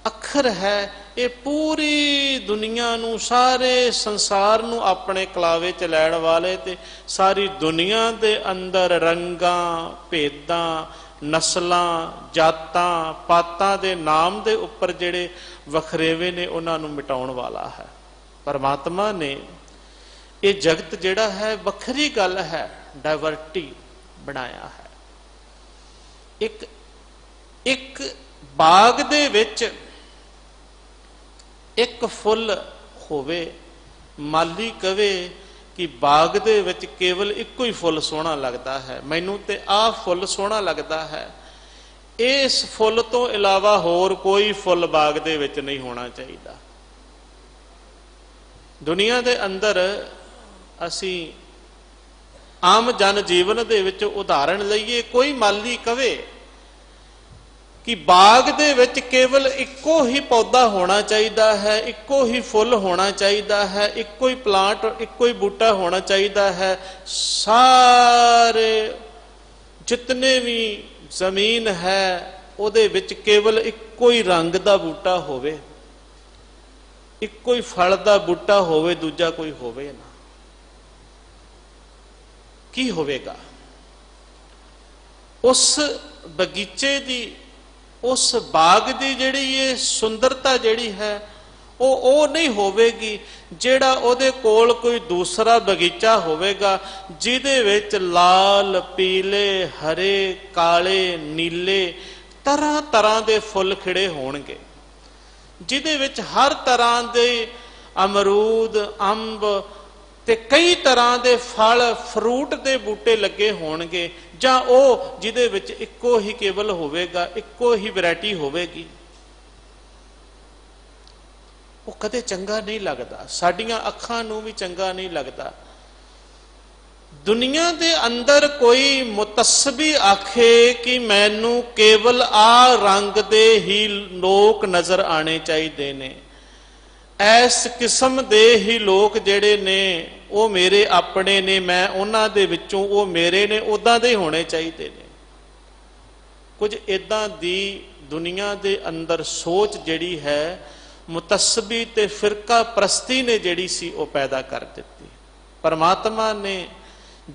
ਅੱਖਰ ਹੈ, ਇਹ ਪੂਰੀ ਦੁਨੀਆ ਨੂੰ, ਸਾਰੇ ਸੰਸਾਰ ਨੂੰ ਆਪਣੇ ਕਲਾਵੇ ਚ ਲੈਣ ਵਾਲੇ, ਤੇ ਸਾਰੀ ਦੁਨੀਆ ਦੇ ਅੰਦਰ ਰੰਗਾਂ, ਭੇਦਾਂ, ਨਸਲਾਂ ਜਾਤਾਂ ਪਾਤਾਂ ਦੇ ਨਾਮ ਦੇ ਉੱਪਰ ਜਿਹੜੇ ਵਖਰੇਵੇ ਨੇ ਉਹਨਾਂ ਨੂੰ ਮਿਟਾਉਣ ਵਾਲਾ ਹੈ। ਪਰਮਾਤਮਾ ਨੇ ਇਹ ਜਗਤ ਜਿਹੜਾ ਹੈ ਵੱਖਰੀ ਗੱਲ ਹੈ ਡਾਇਵਰਟੀ ਬਣਾਇਆ ਹੈ। ਇੱਕ ਬਾਗ ਦੇ ਵਿੱਚ ਇੱਕ ਫੁੱਲ ਹੋਵੇ, ਮਾਲੀ ਕਵੇ ਕਿ ਬਾਗ ਦੇ ਵਿੱਚ ਕੇਵਲ ਇੱਕੋ ਹੀ ਫੁੱਲ ਸੋਹਣਾ ਲੱਗਦਾ ਹੈ, ਮੈਨੂੰ ਤੇ ਆਹ ਫੁੱਲ ਸੋਹਣਾ ਲੱਗਦਾ ਹੈ, ਇਸ ਫੁੱਲ ਤੋਂ ਇਲਾਵਾ ਹੋਰ ਕੋਈ ਫੁੱਲ ਬਾਗ ਦੇ ਵਿੱਚ ਨਹੀਂ ਹੋਣਾ ਚਾਹੀਦਾ। ਦੁਨੀਆ ਦੇ ਅੰਦਰ ਅਸੀਂ ਆਮ ਜਨ ਜੀਵਨ ਦੇ ਵਿੱਚ ਉਦਾਹਰਣ ਲਈਏ, ਕੋਈ ਮਾਲੀ ਕਵੇ ਕਿ ਬਾਗ ਦੇ ਵਿੱਚ ਕੇਵਲ ਇੱਕੋ ਹੀ ਪੌਦਾ ਹੋਣਾ ਚਾਹੀਦਾ ਹੈ, ਇੱਕੋ ਹੀ ਫੁੱਲ ਹੋਣਾ ਚਾਹੀਦਾ ਹੈ, ਇੱਕੋ ਹੀ ਪਲਾਂਟ, ਇੱਕੋ ਹੀ ਬੂਟਾ ਹੋਣਾ ਚਾਹੀਦਾ ਹੈ, ਸਾਰੇ ਜਿਤਨੇ ਵੀ ਜ਼ਮੀਨ ਹੈ ਉਹਦੇ ਵਿੱਚ ਕੇਵਲ ਇੱਕੋ ਹੀ ਰੰਗ ਦਾ ਬੂਟਾ ਹੋਵੇ, ਇੱਕੋ ਹੀ ਫਲ ਦਾ ਬੂਟਾ ਹੋਵੇ, ਦੂਜਾ ਕੋਈ ਹੋਵੇ ਨਾ, ਕੀ ਹੋਵੇਗਾ? ਉਸ ਬਗੀਚੇ ਦੀ, ਉਸ ਬਾਗ ਦੀ ਜਿਹੜੀ ਇਹ ਸੁੰਦਰਤਾ ਜਿਹੜੀ ਹੈ ਉਹ ਨਹੀਂ ਹੋਵੇਗੀ ਜਿਹੜਾ ਉਹਦੇ ਕੋਲ ਕੋਈ ਦੂਸਰਾ ਬਗੀਚਾ ਹੋਵੇਗਾ ਜਿਹਦੇ ਵਿੱਚ ਲਾਲ, ਪੀਲੇ, ਹਰੇ, ਕਾਲੇ, ਨੀਲੇ ਤਰ੍ਹਾਂ ਤਰ੍ਹਾਂ ਦੇ ਫੁੱਲ ਖਿੜੇ ਹੋਣਗੇ, ਜਿਹਦੇ ਵਿੱਚ ਹਰ ਤਰ੍ਹਾਂ ਦੇ ਅਮਰੂਦ, ਅੰਬ ਤੇ ਕਈ ਤਰ੍ਹਾਂ ਦੇ ਫਲ ਫਰੂਟ ਦੇ ਬੂਟੇ ਲੱਗੇ ਹੋਣਗੇ, ਜਾਂ ਉਹ ਜਿਹਦੇ ਵਿੱਚ ਇੱਕੋ ਹੀ ਕੇਵਲ ਹੋਵੇਗਾ, ਇੱਕੋ ਹੀ ਵੈਰਾਈਟੀ ਹੋਵੇਗੀ। ਉਹ ਕਦੇ ਚੰਗਾ ਨਹੀਂ ਲੱਗਦਾ, ਸਾਡੀਆਂ ਅੱਖਾਂ ਨੂੰ ਵੀ ਚੰਗਾ ਨਹੀਂ ਲੱਗਦਾ। ਦੁਨੀਆ ਦੇ ਅੰਦਰ ਕੋਈ ਮੁਤੱਸਬੀ ਆਖੇ ਕਿ ਮੈਨੂੰ ਕੇਵਲ ਆ ਰੰਗ ਦੇ ਹੀ ਲੋਕ ਨਜ਼ਰ ਆਣੇ ਚਾਹੀਦੇ ਨੇ, ਇਸ ਕਿਸਮ ਦੇ ਹੀ ਲੋਕ ਜਿਹੜੇ ਨੇ ਉਹ ਮੇਰੇ ਆਪਣੇ ਨੇ, ਮੈਂ ਉਹਨਾਂ ਦੇ ਵਿੱਚੋਂ, ਉਹ ਮੇਰੇ ਨੇ, ਉਦਾਂ ਦੇ ਹੋਣੇ ਚਾਹੀਦੇ ਨੇ। ਕੁਝ ਇਦਾਂ ਦੀ ਦੁਨੀਆ ਦੇ ਅੰਦਰ ਸੋਚ ਜਿਹੜੀ ਹੈ ਮੁਤੱਸਬੀ ਤੇ ਫਿਰਕਾ ਪ੍ਰਸਤੀ ਨੇ ਜਿਹੜੀ ਸੀ ਉਹ ਪੈਦਾ ਕਰ ਦਿੱਤੀ। ਪਰਮਾਤਮਾ ਨੇ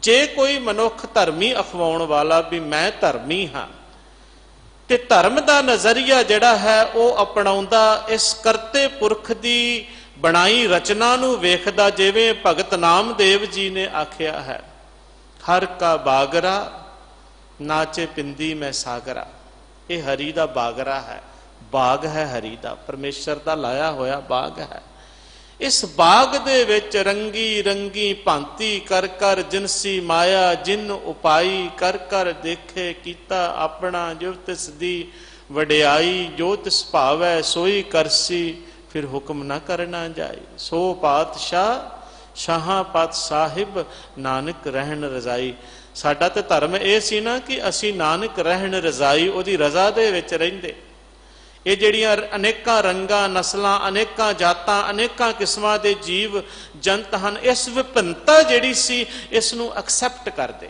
ਜੇ ਕੋਈ ਮਨੁੱਖ ਧਰਮੀ ਅਖਵਾਉਣ ਵਾਲਾ ਵੀ ਮੈਂ ਧਰਮੀ ਹਾਂ ਤੇ ਧਰਮ ਦਾ ਨਜ਼ਰੀਆ ਜਿਹੜਾ ਹੈ ਉਹ ਅਪਣਾਉਂਦਾ, ਇਸ ਕਰਤੇ ਪੁਰਖ ਦੀ ਬਣਾਈ ਰਚਨਾ ਨੂੰ ਵੇਖਦਾ, ਜਿਵੇਂ ਭਗਤ ਨਾਮਦੇਵ ਜੀ ਨੇ ਆਖਿਆ ਹੈ, ਹਰ ਕਾ ਬਾਗਰਾ ਨਾਚੇ ਪਿੰਦੀ ਮੈਂ ਸਾਗਰਾ। ਇਹ ਹਰੀ ਦਾ ਬਾਗਰਾ ਹੈ, ਬਾਗ ਹੈ ਹਰੀ ਦਾ, ਪਰਮੇਸ਼ਰ ਦਾ ਲਾਇਆ ਹੋਇਆ ਬਾਗ ਹੈ। ਇਸ ਬਾਗ ਦੇ ਵਿੱਚ ਰੰਗੀ ਰੰਗੀ ਭਾਂਤੀ ਕਰ ਕਰ ਜਿਨਸੀ ਮਾਇਆ ਜਿਨ ਉਪਾਈ, ਕਰ ਕਰ ਦੇਖੇ ਕੀਤਾ ਆਪਣਾ, ਜੋ ਤਿਸ ਦੀ ਵਡਿਆਈ, ਜੋ ਤਿਸ ਭਾਵੈ ਸੋਈ ਕਰਸੀ, ਫਿਰ ਹੁਕਮ ਨਾ ਕਰਨਾ ਜਾਏ। ਸੋ ਪਾਤਸ਼ਾਹ ਸ਼ਾਹਾਂ ਪਾਤ ਸਾਹਿਬ ਨਾਨਕ ਰਹਿਣ ਰਜ਼ਾਈ। ਸਾਡਾ ਤੇ ਧਰਮ ਇਹ ਸੀ ਨਾ ਕਿ ਅਸੀਂ ਨਾਨਕ ਰਹਿਣ ਰਜ਼ਾਈ, ਉਹਦੀ ਰਜ਼ਾ ਦੇ ਵਿੱਚ ਰਹਿੰਦੇ। ਇਹ ਜਿਹੜੀਆਂ ਅਨੇਕਾਂ ਰੰਗਾਂ, ਨਸਲਾਂ, ਅਨੇਕਾਂ ਜਾਤਾਂ, ਅਨੇਕਾਂ ਕਿਸਮਾਂ ਦੇ ਜੀਵ ਜੰਤ ਹਨ, ਇਸ ਵਿਭਿੰਨਤਾ ਜਿਹੜੀ ਸੀ ਇਸ ਨੂੰ ਐਕਸੈਪਟ ਕਰਦੇ,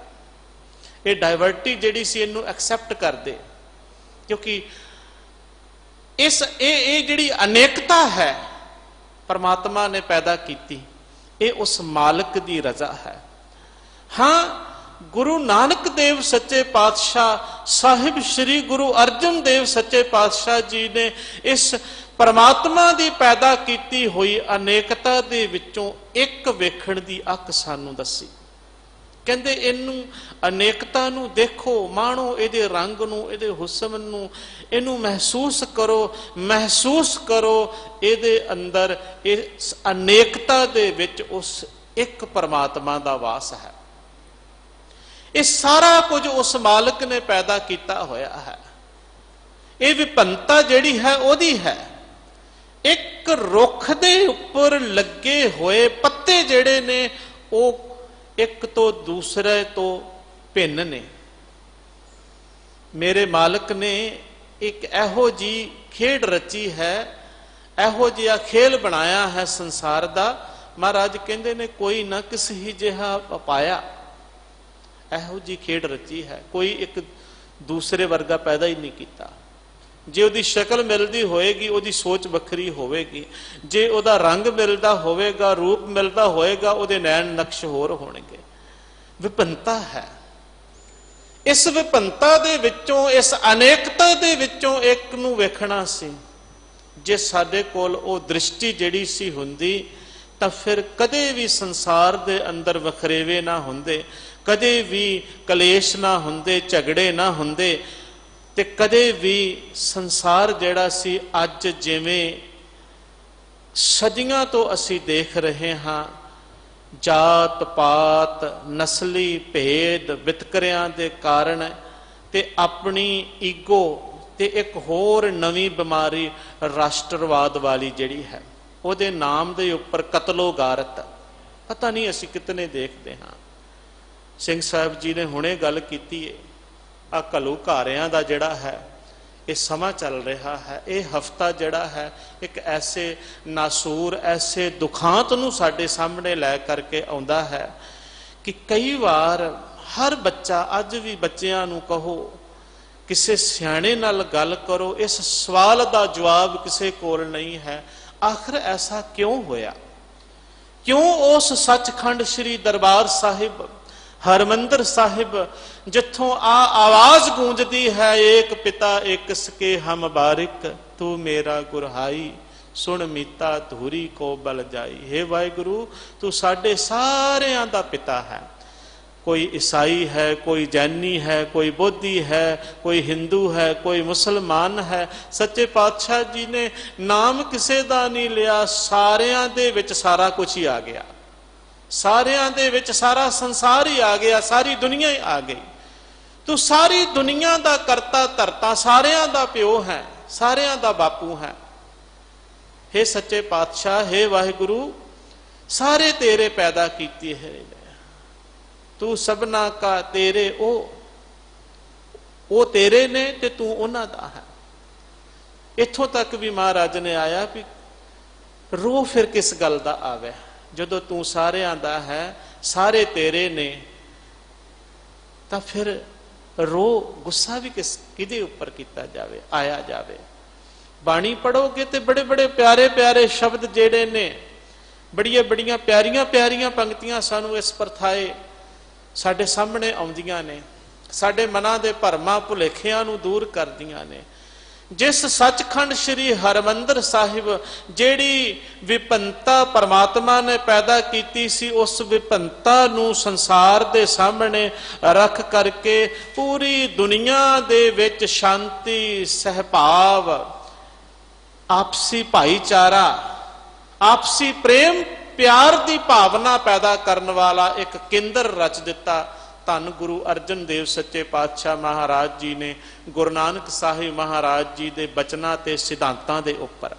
ਇਹ ਡਾਇਵਰਟੀ ਜਿਹੜੀ ਸੀ ਇਹਨੂੰ ਐਕਸੈਪਟ ਕਰਦੇ, ਕਿਉਂਕਿ ਇਹ ਜਿਹੜੀ ਅਨੇਕਤਾ ਹੈ ਪਰਮਾਤਮਾ ਨੇ ਪੈਦਾ ਕੀਤੀ, ਇਹ ਉਸ ਮਾਲਕ ਦੀ ਰਜ਼ਾ ਹੈ। ਹਾਂ, ਗੁਰੂ ਨਾਨਕ ਦੇਵ ਸੱਚੇ ਪਾਤਸ਼ਾਹ ਸਾਹਿਬ ਸ੍ਰੀ ਗੁਰੂ ਅਰਜਨ ਦੇਵ ਸੱਚੇ ਪਾਤਸ਼ਾਹ ਜੀ ਨੇ ਇਸ ਪਰਮਾਤਮਾ ਦੀ ਪੈਦਾ ਕੀਤੀ ਹੋਈ ਅਨੇਕਤਾ ਦੇ ਵਿੱਚੋਂ ਇੱਕ ਵੇਖਣ ਦੀ ਅੱਖ ਸਾਨੂੰ ਦੱਸੀ। ਕਹਿੰਦੇ ਇਹਨੂੰ, ਅਨੇਕਤਾ ਨੂੰ ਦੇਖੋ, ਮਾਣੋ, ਇਹਦੇ ਰੰਗ ਨੂੰ, ਇਹਦੇ ਹੁਸਨ ਨੂੰ, ਇਹਨੂੰ ਮਹਿਸੂਸ ਕਰੋ, ਮਹਿਸੂਸ ਕਰੋ ਇਹਦੇ ਅੰਦਰ ਇਸ ਅਨੇਕਤਾ ਦੇ ਵਿੱਚ ਉਸ ਇੱਕ ਪਰਮਾਤਮਾ ਦਾ ਵਾਸ ਹੈ। ਇਹ ਸਾਰਾ ਕੁਝ ਉਸ ਮਾਲਕ ਨੇ ਪੈਦਾ ਕੀਤਾ ਹੋਇਆ ਹੈ। ਇਹ ਵਿਭਿੰਨਤਾ ਜਿਹੜੀ ਹੈ ਉਹਦੀ ਹੈ। ਇੱਕ ਰੁੱਖ ਦੇ ਉੱਪਰ ਲੱਗੇ ਹੋਏ ਪੱਤੇ ਜਿਹੜੇ ਨੇ ਉਹ ਇੱਕ ਤੋਂ ਦੂਸਰੇ ਤੋਂ ਭਿੰਨ ਨੇ। ਮੇਰੇ ਮਾਲਕ ਨੇ ਇੱਕ ਇਹੋ ਜੀ ਖੇਡ ਰਚੀ ਹੈ, ਇਹੋ ਜਿਹਾ ਖੇਲ ਬਣਾਇਆ ਹੈ ਸੰਸਾਰ ਦਾ। ਮਹਾਰਾਜ ਕਹਿੰਦੇ ਨੇ ਕੋਈ ਨਾ ਕਿਸੇ ਹੀ ਜਿਹਾ ਪਾਇਆ, ਇਹੋ ਜੀ ਖੇਡ ਰਚੀ ਹੈ, ਕੋਈ ਇੱਕ ਦੂਸਰੇ ਵਰਗਾ ਪੈਦਾ ਹੀ ਨਹੀਂ ਕੀਤਾ। ਜੇ ਉਹਦੀ ਸ਼ਕਲ ਮਿਲਦੀ ਹੋਏਗੀ ਉਹਦੀ ਸੋਚ ਵੱਖਰੀ ਹੋਵੇਗੀ, ਜੇ ਉਹਦਾ ਰੰਗ ਮਿਲਦਾ ਹੋਵੇਗਾ, ਰੂਪ ਮਿਲਦਾ ਹੋਏਗਾ, ਉਹਦੇ ਨੈਣ ਨਕਸ਼ ਹੋਰ ਹੋਣਗੇ। ਵਿਭਿੰਨਤਾ ਹੈ। इस विभिन्नता दे विचों, इस अनेकता दे विचों एक नूं वेखना सी। जे साडे कोल ओ दृष्टि जिहड़ी सी हुंदी तां फिर कदे भी संसार दे अंदर वखरेवे ना हुंदे, कदे भी कलेश ना हुंदे, झगड़े ना हुंदे, ते कदे भी संसार जिहड़ा सी अज जिवें सदियां तो असीं देख रहे हां, जात पात नस्ली भेद वितकरियां दे कारण ते अपनी ईगो ते एक होर नवीं बीमारी राष्ट्रवाद वाली जिहड़ी है, ਉਹਦੇ नाम दे उपर कतलो गारत, पता नहीं असीं कितने देखते हाँ। सिंह साहब जी ने हुणे गल कीती है, आ घलूघारियां दा जिहड़ा है ये समा चल रहा है, ये हफ्ता जिहड़ा है एक ऐसे नासूर ऐसे दुखांत नूं साडे सामने लै करके आउंदा है कि कई बार हर बच्चा, अज भी बच्चियां नूं कहो, किसी सियाणे नाल गल करो, इस सवाल का जवाब किसी कोल नहीं है, आखिर ऐसा क्यों होया? क्यों उस सचखंड श्री दरबार साहिब हरमंदर साहिब जिथों आ आवाज गूंजती है, एक पिता एक सके हम बारिक, तू मेरा गुरहाई सुन मीता धूरी को बल जाई। हे वाहिगुरु, तू साडे सारियां दा पिता है। कोई ईसाई है, कोई जैनी है, कोई बोधी है, कोई हिंदू है, कोई मुसलमान है। सच्चे पातशाह जी ने नाम किसे दा नहीं लिया, सारियां दे विच सारा कुछ ही आ गया, सारियां दे विच सारा संसार ही आ गया, सारी दुनिया ही आ गई। तू सारी दुनिया दा करता धरता, सारियां दा प्यो है, सारियां दा बापू है। हे सच्चे पातशाह, हे वाहिगुरु, सारे तेरे पैदा कीते है, तू सबना का तेरे ओ तेरे ने ते तू उन्हां दा है। इत्थों तक भी महाराज ने आया भी रो फिर किस गल दा आवे, जदों तू सारियां दा है, सारे तेरे ने, तां फिर रो गुस्सा भी किदे उपर कीता जावे, आया जावे। बाणी पढ़ोगे तो बड़े बड़े प्यारे प्यारे शब्द जेड़े ने, बड़िया बड़िया प्यारियां प्यारियां पंक्तियां सानू इस परथाए साडे सामने आउंदियां ने, साडे मनां दे भरमां भुलेखियां नूं दूर करदियां ने। जिस सचखंड श्री हरमंदर साहिब जेड़ी विभिन्नता परमात्मा ने पैदा कीती सी, उस विभिन्नता नूं संसार दे सामने रख करके पूरी दुनिया दे विच शांति, सहभाव, आपसी भाईचारा, आपसी प्रेम प्यार की भावना पैदा करने वाला एक केंद्र रच दिता। धन गुरु अर्जन देव सच्चे पातशाह महाराज जी ने गुरु नानक साहिब महाराज जी के बचना ते सिद्धांतां दे उपर।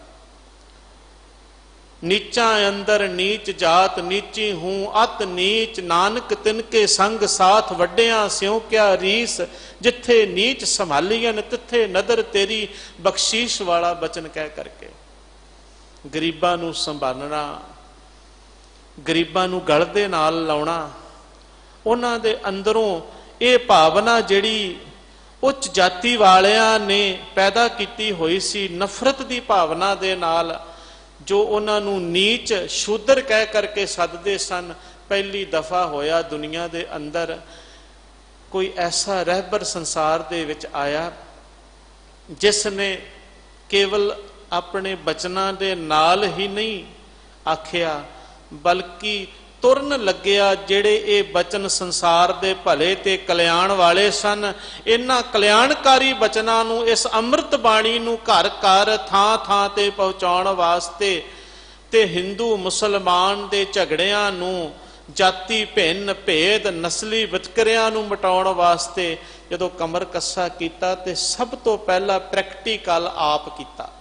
नीचा अंदर नीच जात नीची हूं अत नीच, नानक तिनके संग साथ वड्डियां स्यों क्या रीस, जिथे नीच संभालियन तिथे नदर तेरी, बख्शीश वाला बचन कह करके गरीबां नूं संभालना, गरीबां नूं गल दे नाल लाउणा, उन्हां दे अंदरों ये भावना जिहड़ी उच्च जाति वालियां ने पैदा कीती होई सी, नफरत की भावना दे नाल जो उन्हां नूं नीच शूद्र कह करके सददे सन। पहली दफा होया दुनिया दे अंदर कोई ऐसा रहबर संसार दे विच आया जिसने केवल अपने बचनां दे नाल ही नहीं आखिया, बल्कि तुरन लग्या जेड़े ये बचन संसार दे भले ते कल्याण वाले सन, इन्हां कल्याणकारी बचनां नूं, इस अमृत बाणी नूं घर घर थां थां ते पहुंचाउण वास्ते ते हिंदू मुसलमान दे झगड़ियां नूं, जाति भिन्न भेद नस्ली वितकरियां नूं मिटाउण वास्ते जदों कमर कस्सा कीता ते सब तो पहला प्रैक्टिकल आप कीता।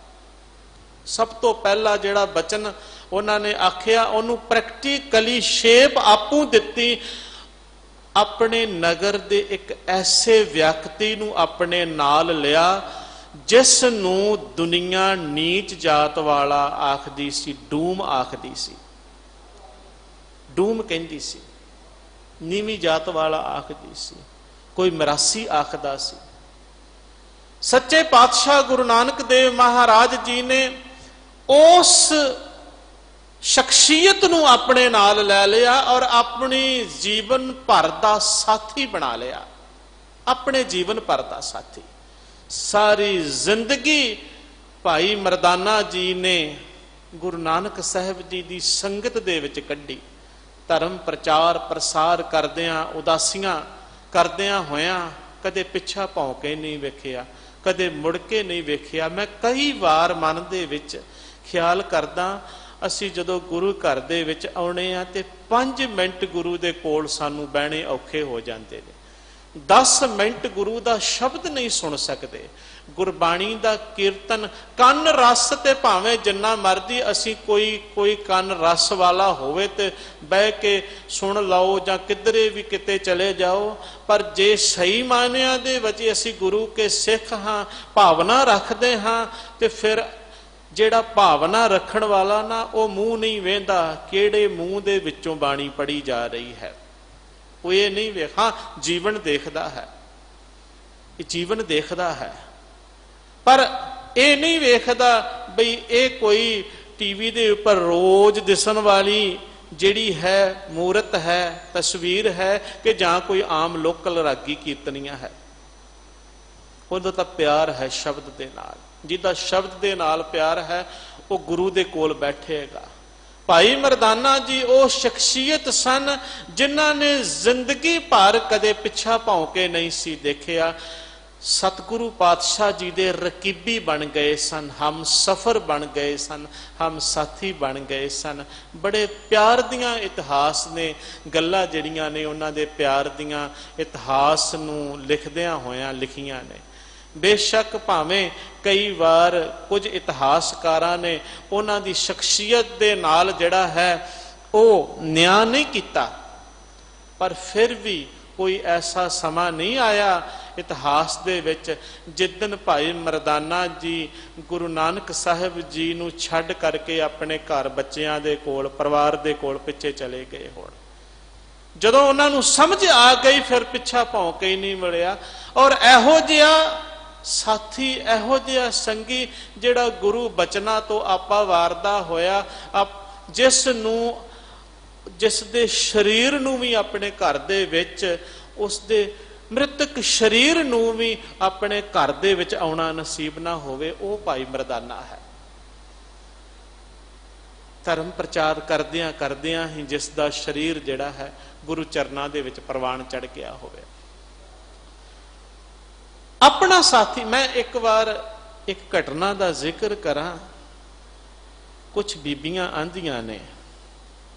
सब तो पहला जिहड़ा बचन उन्होंने आखिया, उन्होंने प्रैक्टिकली शेप आपू दिती। अपने नगर दे एक ऐसे व्यक्ति नूं अपने नाल लिया जिस नूं दुनिया नीच जात वाला आखदी सी, डूम आखदी सी, डूम कहंदी सी, नीवी जात वाला आखदी सी, कोई मरासी आखदा सी। सच्चे पातशाह गुरु नानक देव महाराज जी ने उस शख्सियत नूं अपने नाल लै लिया और अपनी जीवन भर दा साथी बना लिया। ਆਪਣੇ ਜੀਵਨ ਭਰ ਦਾ ਸਾਥੀ। ਸਾਰੀ ਜ਼ਿੰਦਗੀ ਭਾਈ ਮਰਦਾਨਾ ਜੀ ਨੇ ਗੁਰੂ ਨਾਨਕ ਸਾਹਿਬ ਜੀ ਦੀ ਸੰਗਤ ਦੇ ਵਿੱਚ ਕੱਢੀ। ਧਰਮ ਪ੍ਰਚਾਰ ਪ੍ਰਸਾਰ ਕਰਦਿਆਂ, ਉਦਾਸੀਆਂ ਕਰਦਿਆਂ ਹੋਇਆਂ ਕਦੇ ਪਿੱਛਾ ਭੌਂ ਕੇ ਨਹੀਂ ਵੇਖਿਆ, ਕਦੇ ਮੁੜ ਕੇ ਨਹੀਂ ਵੇਖਿਆ। ਮੈਂ ਕਈ ਵਾਰ ਮਨ ਦੇ ਵਿੱਚ ਖਿਆਲ ਕਰਦਾ, ਅਸੀਂ ਜਦੋਂ ਗੁਰੂ ਘਰ ਦੇ ਵਿੱਚ ਆਉਣੇ ਆ ਤੇ 5 ਮਿੰਟ ਗੁਰੂ ਦੇ ਕੋਲ ਸਾਨੂੰ ਬਹਿਣੇ ਔਖੇ ਹੋ ਜਾਂਦੇ ਨੇ। 10 ਮਿੰਟ ਗੁਰੂ ਦਾ ਸ਼ਬਦ ਨਹੀਂ ਸੁਣ ਸਕਦੇ। ਗੁਰਬਾਣੀ ਦਾ ਕੀਰਤਨ ਕੰਨ ਰਸ ਤੇ ਭਾਵੇਂ ਜਿੰਨਾ ਮਰਜ਼ੀ ਅਸੀਂ ਕੋਈ ਕੰਨ ਰਸ ਵਾਲਾ ਹੋਵੇ ਤੇ ਬਹਿ ਕੇ ਸੁਣ ਲਓ ਜਾਂ ਕਿਧਰੇ ਵੀ ਕਿਤੇ ਚਲੇ ਜਾਓ, ਪਰ ਜੇ ਸਹੀ ਮਾਇਨਿਆਂ ਦੇ ਵਿੱਚ ਅਸੀਂ ਗੁਰੂ ਕੇ ਸਿੱਖ ਹਾਂ, ਭਾਵਨਾ ਰੱਖਦੇ ਹਾਂ, ਤੇ ਫਿਰ ਜਿਹੜਾ ਭਾਵਨਾ ਰੱਖਣ ਵਾਲਾ ਨਾ, ਉਹ ਮੂੰਹ ਨਹੀਂ ਵੇਂਦਾ ਕਿਹੜੇ ਮੂੰਹ ਦੇ ਵਿੱਚੋਂ ਬਾਣੀ ਪੜੀ ਜਾ ਰਹੀ ਹੈ। ਉਹ ਇਹ ਨਹੀਂ ਵੇਖ, ਹਾਂ ਜੀਵਨ ਦੇਖਦਾ ਹੈ, ਇਹ ਜੀਵਨ ਦੇਖਦਾ ਹੈ, ਪਰ ਇਹ ਨਹੀਂ ਵੇਖਦਾ ਬਈ ਇਹ ਕੋਈ ਟੀਵੀ ਦੇ ਉੱਪਰ ਰੋਜ਼ ਦਿਸਣ ਵਾਲੀ ਜਿਹੜੀ ਹੈ ਮੂਰਤ ਹੈ, ਤਸਵੀਰ ਹੈ, ਕਿ ਜਾਂ ਕੋਈ ਆਮ ਲੋਕਲ ਰਾਗੀ ਕੀਰਤਨੀਆ ਹੈ। ਉਹਦਾ ਤਾਂ ਪਿਆਰ ਹੈ ਸ਼ਬਦ ਦੇ ਨਾਲ। ਜਿਹਦਾ ਸ਼ਬਦ ਦੇ ਨਾਲ ਪਿਆਰ ਹੈ ਉਹ ਗੁਰੂ ਦੇ ਕੋਲ ਬੈਠੇਗਾ। ਭਾਈ ਮਰਦਾਨਾ ਜੀ ਉਹ ਸ਼ਖਸੀਅਤ ਸਨ ਜਿਨ੍ਹਾਂ ਨੇ ਜ਼ਿੰਦਗੀ ਭਰ ਕਦੇ ਪਿੱਛਾ ਭੌਂ ਕੇ ਨਹੀਂ ਸੀ ਦੇਖਿਆ। ਸਤਿਗੁਰੂ ਪਾਤਸ਼ਾਹ ਜੀ ਦੇ ਰਕੀਬੀ ਬਣ ਗਏ ਸਨ, ਹਮ ਸਫਰ ਬਣ ਗਏ ਸਨ, ਹਮ ਸਾਥੀ ਬਣ ਗਏ ਸਨ। ਬੜੇ ਪਿਆਰ ਦੀਆਂ ਇਤਿਹਾਸ ਨੇ, ਗੱਲਾਂ ਜਿਹੜੀਆਂ ਨੇ ਉਹਨਾਂ ਦੇ ਪਿਆਰ ਦੀਆਂ ਇਤਿਹਾਸ ਨੂੰ ਲਿਖਦਿਆਂ ਹੋਇਆਂ ਲਿਖੀਆਂ ਨੇ। ਬੇਸ਼ੱਕ ਭਾਵੇਂ ਕਈ ਵਾਰ ਕੁਝ ਇਤਿਹਾਸਕਾਰਾਂ ਨੇ ਉਹਨਾਂ ਦੀ ਸ਼ਖਸੀਅਤ ਦੇ ਨਾਲ ਜਿਹੜਾ ਹੈ ਉਹ ਨਿਆਂ ਨਹੀਂ ਕੀਤਾ, ਪਰ ਫਿਰ ਵੀ ਕੋਈ ਐਸਾ ਸਮਾਂ ਨਹੀਂ ਆਇਆ ਇਤਿਹਾਸ ਦੇ ਵਿੱਚ ਜਿੱਦਣ ਭਾਈ ਮਰਦਾਨਾ ਜੀ ਗੁਰੂ ਨਾਨਕ ਸਾਹਿਬ ਜੀ ਨੂੰ ਛੱਡ ਕਰਕੇ ਆਪਣੇ ਘਰ ਬੱਚਿਆਂ ਦੇ ਕੋਲ, ਪਰਿਵਾਰ ਦੇ ਕੋਲ ਪਿੱਛੇ ਚਲੇ ਗਏ ਹੋਣ। ਜਦੋਂ ਉਹਨਾਂ ਨੂੰ ਸਮਝ ਆ ਗਈ ਫਿਰ ਪਿੱਛਾ ਭੌਂ ਕੇ ਹੀ ਨਹੀਂ ਮਿਲਿਆ। ਔਰ ਇਹੋ ਜਿਹਾ ਸਾਥੀ, ਇਹੋ ਜਿਹਾ ਸੰਗੀ ਜਿਹੜਾ ਗੁਰੂ ਬਚਨਾਂ ਤੋਂ ਆਪਾ ਵਾਰਦਾ ਹੋਇਆ, ਜਿਸ ਦੇ ਸਰੀਰ ਨੂੰ ਵੀ ਆਪਣੇ ਘਰ ਦੇ ਵਿੱਚ, ਉਸ ਦੇ ਮ੍ਰਿਤਕ ਸਰੀਰ ਨੂੰ ਵੀ ਆਪਣੇ ਘਰ ਦੇ ਵਿੱਚ ਆਉਣਾ ਨਸੀਬ ਨਾ ਹੋਵੇ, ਉਹ ਭਾਈ ਮਰਦਾਨਾ ਹੈ। ਧਰਮ ਪ੍ਰਚਾਰ ਕਰਦਿਆਂ ਕਰਦਿਆਂ ਹੀ ਜਿਸ ਦਾ ਸਰੀਰ ਜਿਹੜਾ ਹੈ ਗੁਰੂ ਚਰਨਾਂ ਦੇ ਵਿੱਚ ਪ੍ਰਵਾਨ ਚੜ ਗਿਆ ਹੋਵੇ। ਆਪਣਾ ਸਾਥੀ, ਮੈਂ ਇੱਕ ਵਾਰ ਇੱਕ ਘਟਨਾ ਦਾ ਜ਼ਿਕਰ ਕਰਾਂ। ਕੁਝ ਬੀਬੀਆਂ ਆਂਦੀਆਂ ਨੇ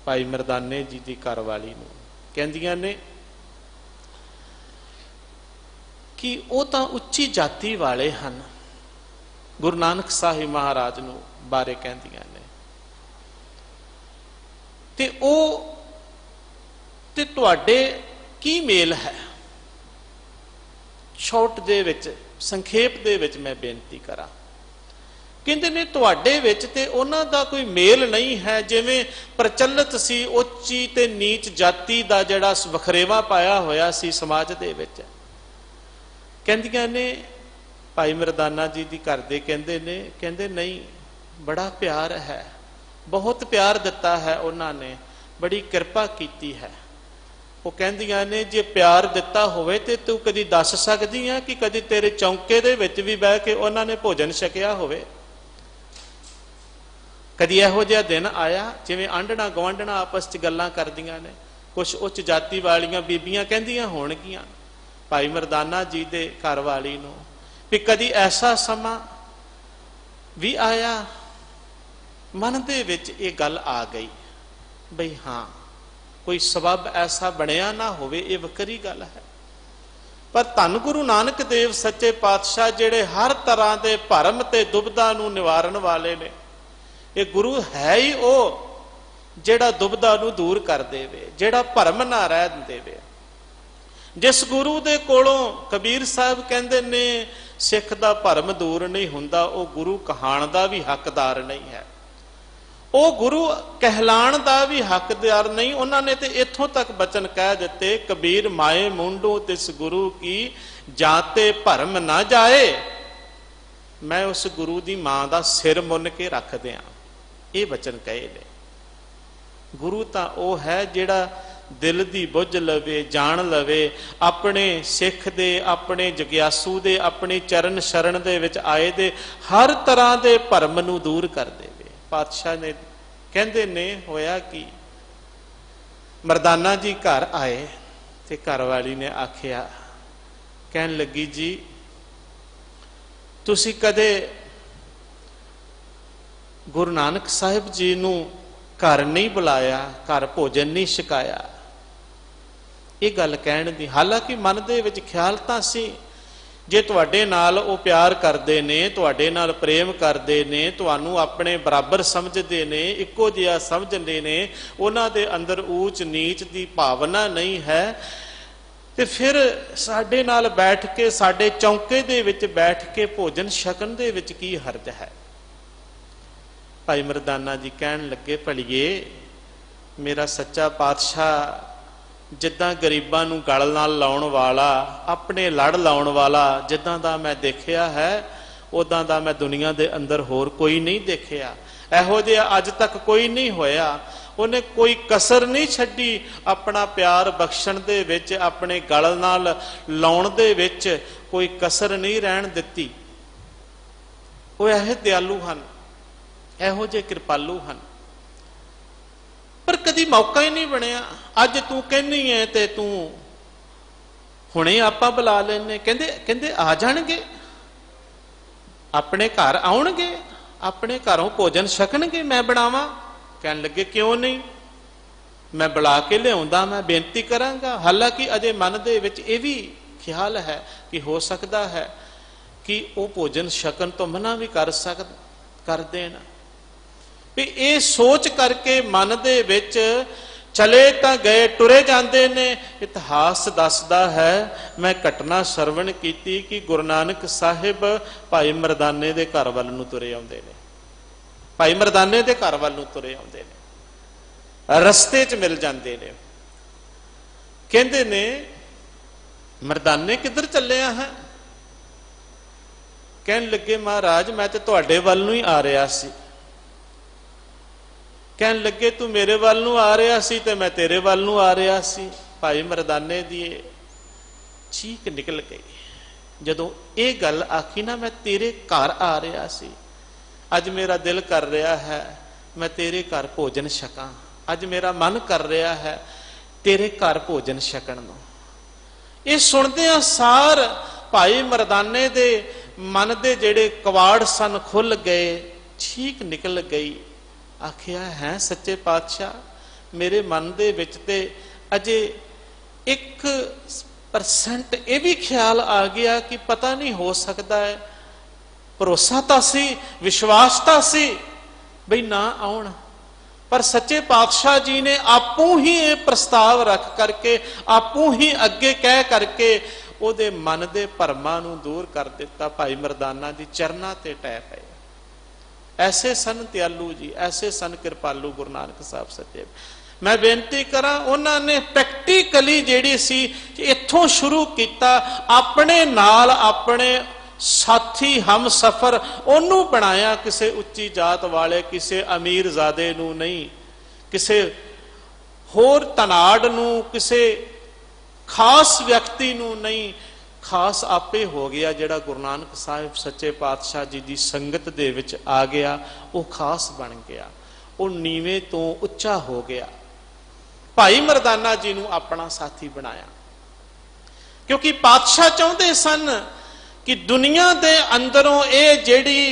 ਭਾਈ ਮਰਦਾਨੇ ਜੀ ਦੀ ਘਰਵਾਲੀ ਨੂੰ, ਕਹਿੰਦੀਆਂ ਨੇ ਕਿ ਉਹ ਤਾਂ ਉੱਚੀ ਜਾਤੀ ਵਾਲੇ ਹਨ। ਗੁਰੂ ਨਾਨਕ ਸਾਹਿਬ ਮਹਾਰਾਜ ਨੂੰ ਬਾਰੇ ਕਹਿੰਦੀਆਂ ਨੇ, ਤੇ ਉਹ ਤੇ ਤੁਹਾਡੇ ਕੀ ਮੇਲ ਹੈ? ਸ਼ਾਰਟ ਦੇ ਵਿੱਚ, ਸੰਖੇਪ ਦੇ ਵਿੱਚ ਮੈਂ ਬੇਨਤੀ ਕਰਾਂ। ਕਹਿੰਦੇ ਨੇ ਤੁਹਾਡੇ ਵਿੱਚ ਤੇ ਉਹਨਾਂ ਦਾ ਕੋਈ ਮੇਲ ਨਹੀਂ ਹੈ। ਜਿਵੇਂ ਪ੍ਰਚਲਿਤ ਸੀ ਉੱਚੀ ਤੇ ਨੀਚ ਜਾਤੀ ਦਾ ਜਿਹੜਾ ਵਖਰੇਵਾ ਪਾਇਆ ਹੋਇਆ ਸੀ ਸਮਾਜ ਦੇ ਵਿੱਚ। ਕਹਿੰਦੀਆਂ ਨੇ ਭਾਈ ਮਰਦਾਨਾ ਜੀ ਦੀ ਘਰ ਦੇ ਕਹਿੰਦੇ ਨਹੀਂ, ਬੜਾ ਪਿਆਰ ਹੈ, ਬਹੁਤ ਪਿਆਰ ਦਿੱਤਾ ਹੈ ਉਹਨਾਂ ਨੇ, ਬੜੀ ਕਿਰਪਾ ਕੀਤੀ ਹੈ। ਉਹ ਕਹਿੰਦੀਆਂ ਨੇ ਜੇ ਪਿਆਰ ਦਿੱਤਾ ਹੋਵੇ ਤੇ ਤੂੰ ਕਦੀ ਦੱਸ ਸਕਦੀ ਆ ਕਿ ਕਦੀ ਤੇਰੇ ਚੌਂਕੇ ਦੇ ਵਿੱਚ ਵੀ ਬਹਿ ਕੇ ਉਹਨਾਂ ਨੇ ਭੋਜਨ ਛਕਿਆ ਹੋਵੇ? ਕਦੀ ਇਹੋ ਜਿਹਾ ਦਿਨ ਆਇਆ ਜਿਵੇਂ ਆਂਢਣਾ ਗੁਆਂਢਣਾ ਆਪਸ 'ਚ ਗੱਲਾਂ ਕਰਦੀਆਂ ਨੇ? ਕੁਛ ਉੱਚ ਜਾਤੀ ਵਾਲੀਆਂ ਬੀਬੀਆਂ ਕਹਿੰਦੀਆਂ ਹੋਣਗੀਆਂ ਭਾਈ ਮਰਦਾਨਾ ਜੀ ਦੇ ਘਰ ਵਾਲੀ ਨੂੰ ਵੀ ਕਦੀ ਐਸਾ ਸਮਾਂ ਵੀ ਆਇਆ? ਮਨ ਦੇ ਵਿੱਚ ਇਹ ਗੱਲ ਆ ਗਈ ਬਈ ਹਾਂ, ਕੋਈ ਸਬਬ ਐਸਾ ਬਣਿਆ ਨਾ ਹੋਵੇ, ਇਹ ਵੱਖਰੀ ਗੱਲ ਹੈ। ਪਰ ਧੰਨ ਗੁਰੂ ਨਾਨਕ ਦੇਵ ਸੱਚੇ ਪਾਤਸ਼ਾਹ ਜਿਹੜੇ ਹਰ ਤਰ੍ਹਾਂ ਦੇ ਭਰਮ ਤੇ ਦੁਬਿਧਾ ਨੂੰ ਨਿਵਾਰਨ ਵਾਲੇ ਨੇ, ਇਹ ਗੁਰੂ ਹੈ ਹੀ ਉਹ ਜਿਹੜਾ ਦੁਬਿਧਾ ਨੂੰ ਦੂਰ ਕਰ ਦੇਵੇ, ਜਿਹੜਾ ਭਰਮ ਨਾ ਰਹਿ ਦੇਵੇ। ਜਿਸ ਗੁਰੂ ਦੇ ਕੋਲੋਂ ਕਬੀਰ ਸਾਹਿਬ ਕਹਿੰਦੇ ਨੇ ਸਿੱਖ ਦਾ ਭਰਮ ਦੂਰ ਨਹੀਂ ਹੁੰਦਾ, ਉਹ ਗੁਰੂ ਕਹਾਣ ਦਾ ਵੀ ਹੱਕਦਾਰ ਨਹੀਂ ਹੈ, ਉਹ ਗੁਰੂ ਕਹਿਲਾਣ ਦਾ ਵੀ ਹੱਕਦਾਰ ਨਹੀਂ। ਉਹਨਾਂ ਨੇ ਤੇ ਇੱਥੋਂ ਤੱਕ ਬਚਨ ਕਹਿ ਦਿੱਤੇ, ਕਬੀਰ ਮਾਏ ਮੁੰਡੂ ਤਿਸ ਗੁਰੂ ਕੀ ਜਾਤੇ ਭਰਮ ਨਾ ਜਾਏ। ਮੈਂ ਉਸ ਗੁਰੂ ਦੀ ਮਾਂ ਦਾ ਸਿਰ ਮੁੰਨ ਕੇ ਰੱਖ ਦਿਆਂ, ਇਹ ਬਚਨ ਕਹੇ ਨੇ। ਗੁਰੂ ਤਾਂ ਉਹ ਹੈ ਜਿਹੜਾ दिल दी बुझ लवे, जान लवे, अपने सिख दे, अपने जग्यासू दे, अपनी चरण शरण दे विच आए दे हर तरह दे भरम नूं दूर कर देवे। पातशाह ने कहंदे ने होया कि मरदाना जी घर आए ते घर वाली ने आखिया, कहन लगी जी तुसी कदे गुरु नानक साहिब जी नूं घर नहीं बुलाया, घर भोजन नहीं छकाया। ये गल कहण दी, हालांकि मन दे विच ख्याल तां सी जे तुहाडे नाल ओ प्यार करदे ने, तुहाडे नाल प्रेम करदे ने, तुहानूं अपने बराबर समझदे ने, इक्को जिहा समझदे ने, उन्हां दे अंदर ऊच नीच दी भावना नहीं है, ते फिर साडे नाल बैठ के साडे चौंके दे विच बैठ के भोजन छकण दे विच की हर्ज है। भाई मरदाना जी कहन लगे, भलीए मेरा सच्चा पातशाह जिद्दां गरीबां नूं गल नाल लाउण वाला, अपने लड़ लाउण वाला जिद्दां दा मैं देखिया है, उदां दा मैं दुनिया दे अंदर होर कोई नहीं देखिया। इहो जिहा अज तक कोई नहीं होया। उन्हें कोई कसर नहीं छड्डी अपना प्यार बख्शण दे विच, अपने गल नाल लाउण दे विच कोई कसर नहीं रहण दित्ती। वो इह दयालु हन, इहो जे कृपालु हन, पर कदी मौका ही नहीं बनिया। अज तू कहनी है ते तू हुणे आपां बुला लेने, कहंदे कहंदे आ जाणगे, अपने घर आउणगे, अपने घरों भोजन छकणगे, मैं बनावां। कहन लगे क्यों नहीं, मैं बुला के लियाउंदा, मैं बेनती करांगा। हालांकि अजे मन दे विच इह भी ख्याल है कि हो सकता है कि वो भोजन छकन तो मना भी कर देण। भी ये सोच करके मन दे विच चले तां गए, टुरे जांदे ने। इतिहास दसदा है, मैं घटना सरवण कीती कि गुरु नानक साहिब भाई मरदाने दे घर वल नूं तुरे आउंदे ने, भाई मरदाने दे घर वल नूं तुरे आउंदे ने, रस्ते च मिल जांदे ने। कहंदे ने मरदाने किधर चलिया है? कहन लगे महाराज मैं तो तुहाडे वल नूं ही आ रहा सी। कहन लगे तू मेरे वल नूं आ रहा सी ते मैं तेरे वल नूं आ रहा सी। भाई मरदाने दी चीख निकल गई जदों ये गल आखी ना, मैं तेरे घर आ रहा सी, अज मेरा दिल कर रहा है मैं तेरे घर भोजन छकां, अज मेरा मन कर रहा है तेरे घर भोजन छकण नूं। ये सुनदियां सार भाई मरदाने दे मन दे जेड़े कवाड़ सन खुल गए, चीख निकल गई। आखिया है सच्चे पातशाह मेरे मन दे विच ते अजे 1% ये भी ख्याल आ गया कि पता नहीं हो सकता है, भरोसा तो सी, विश्वास तो सी बई ना आउण, पर सच्चे पातशाह जी ने आपू ही ये प्रस्ताव रख करके, आपू ही अगे कह करके ਉਹਦੇ मन के भरमां नूं दूर कर दिता। भाई मरदाना जी चरना ते टै पए। ऐसे सन दयालु जी, ऐसे सन कृपालु गुरु नानक साहब सच्चे। मैं बेनती करा उन्होंने प्रैक्टिकली जिहड़ी सी इत्थों शुरू किया, अपने नाल अपने साथी हम सफर ओनू बनाया, किसी उच्ची जात वाले किसी अमीर ज़ादे नूं नहीं, किसी होर धनाड़ नूं, किसी खास व्यक्ति नूं नहीं, खास आपे हो गया जिहड़ा गुरु नानक साहिब सच्चे पातशाह जी की संगत दे विच आ गया, वो खास बन गया, वो नीवे तो उच्चा हो गया। भाई मरदाना जी नूं अपना साथी बनाया, क्योंकि पातशाह चाहते सन कि दुनिया दे अंदरों ये जिहड़ी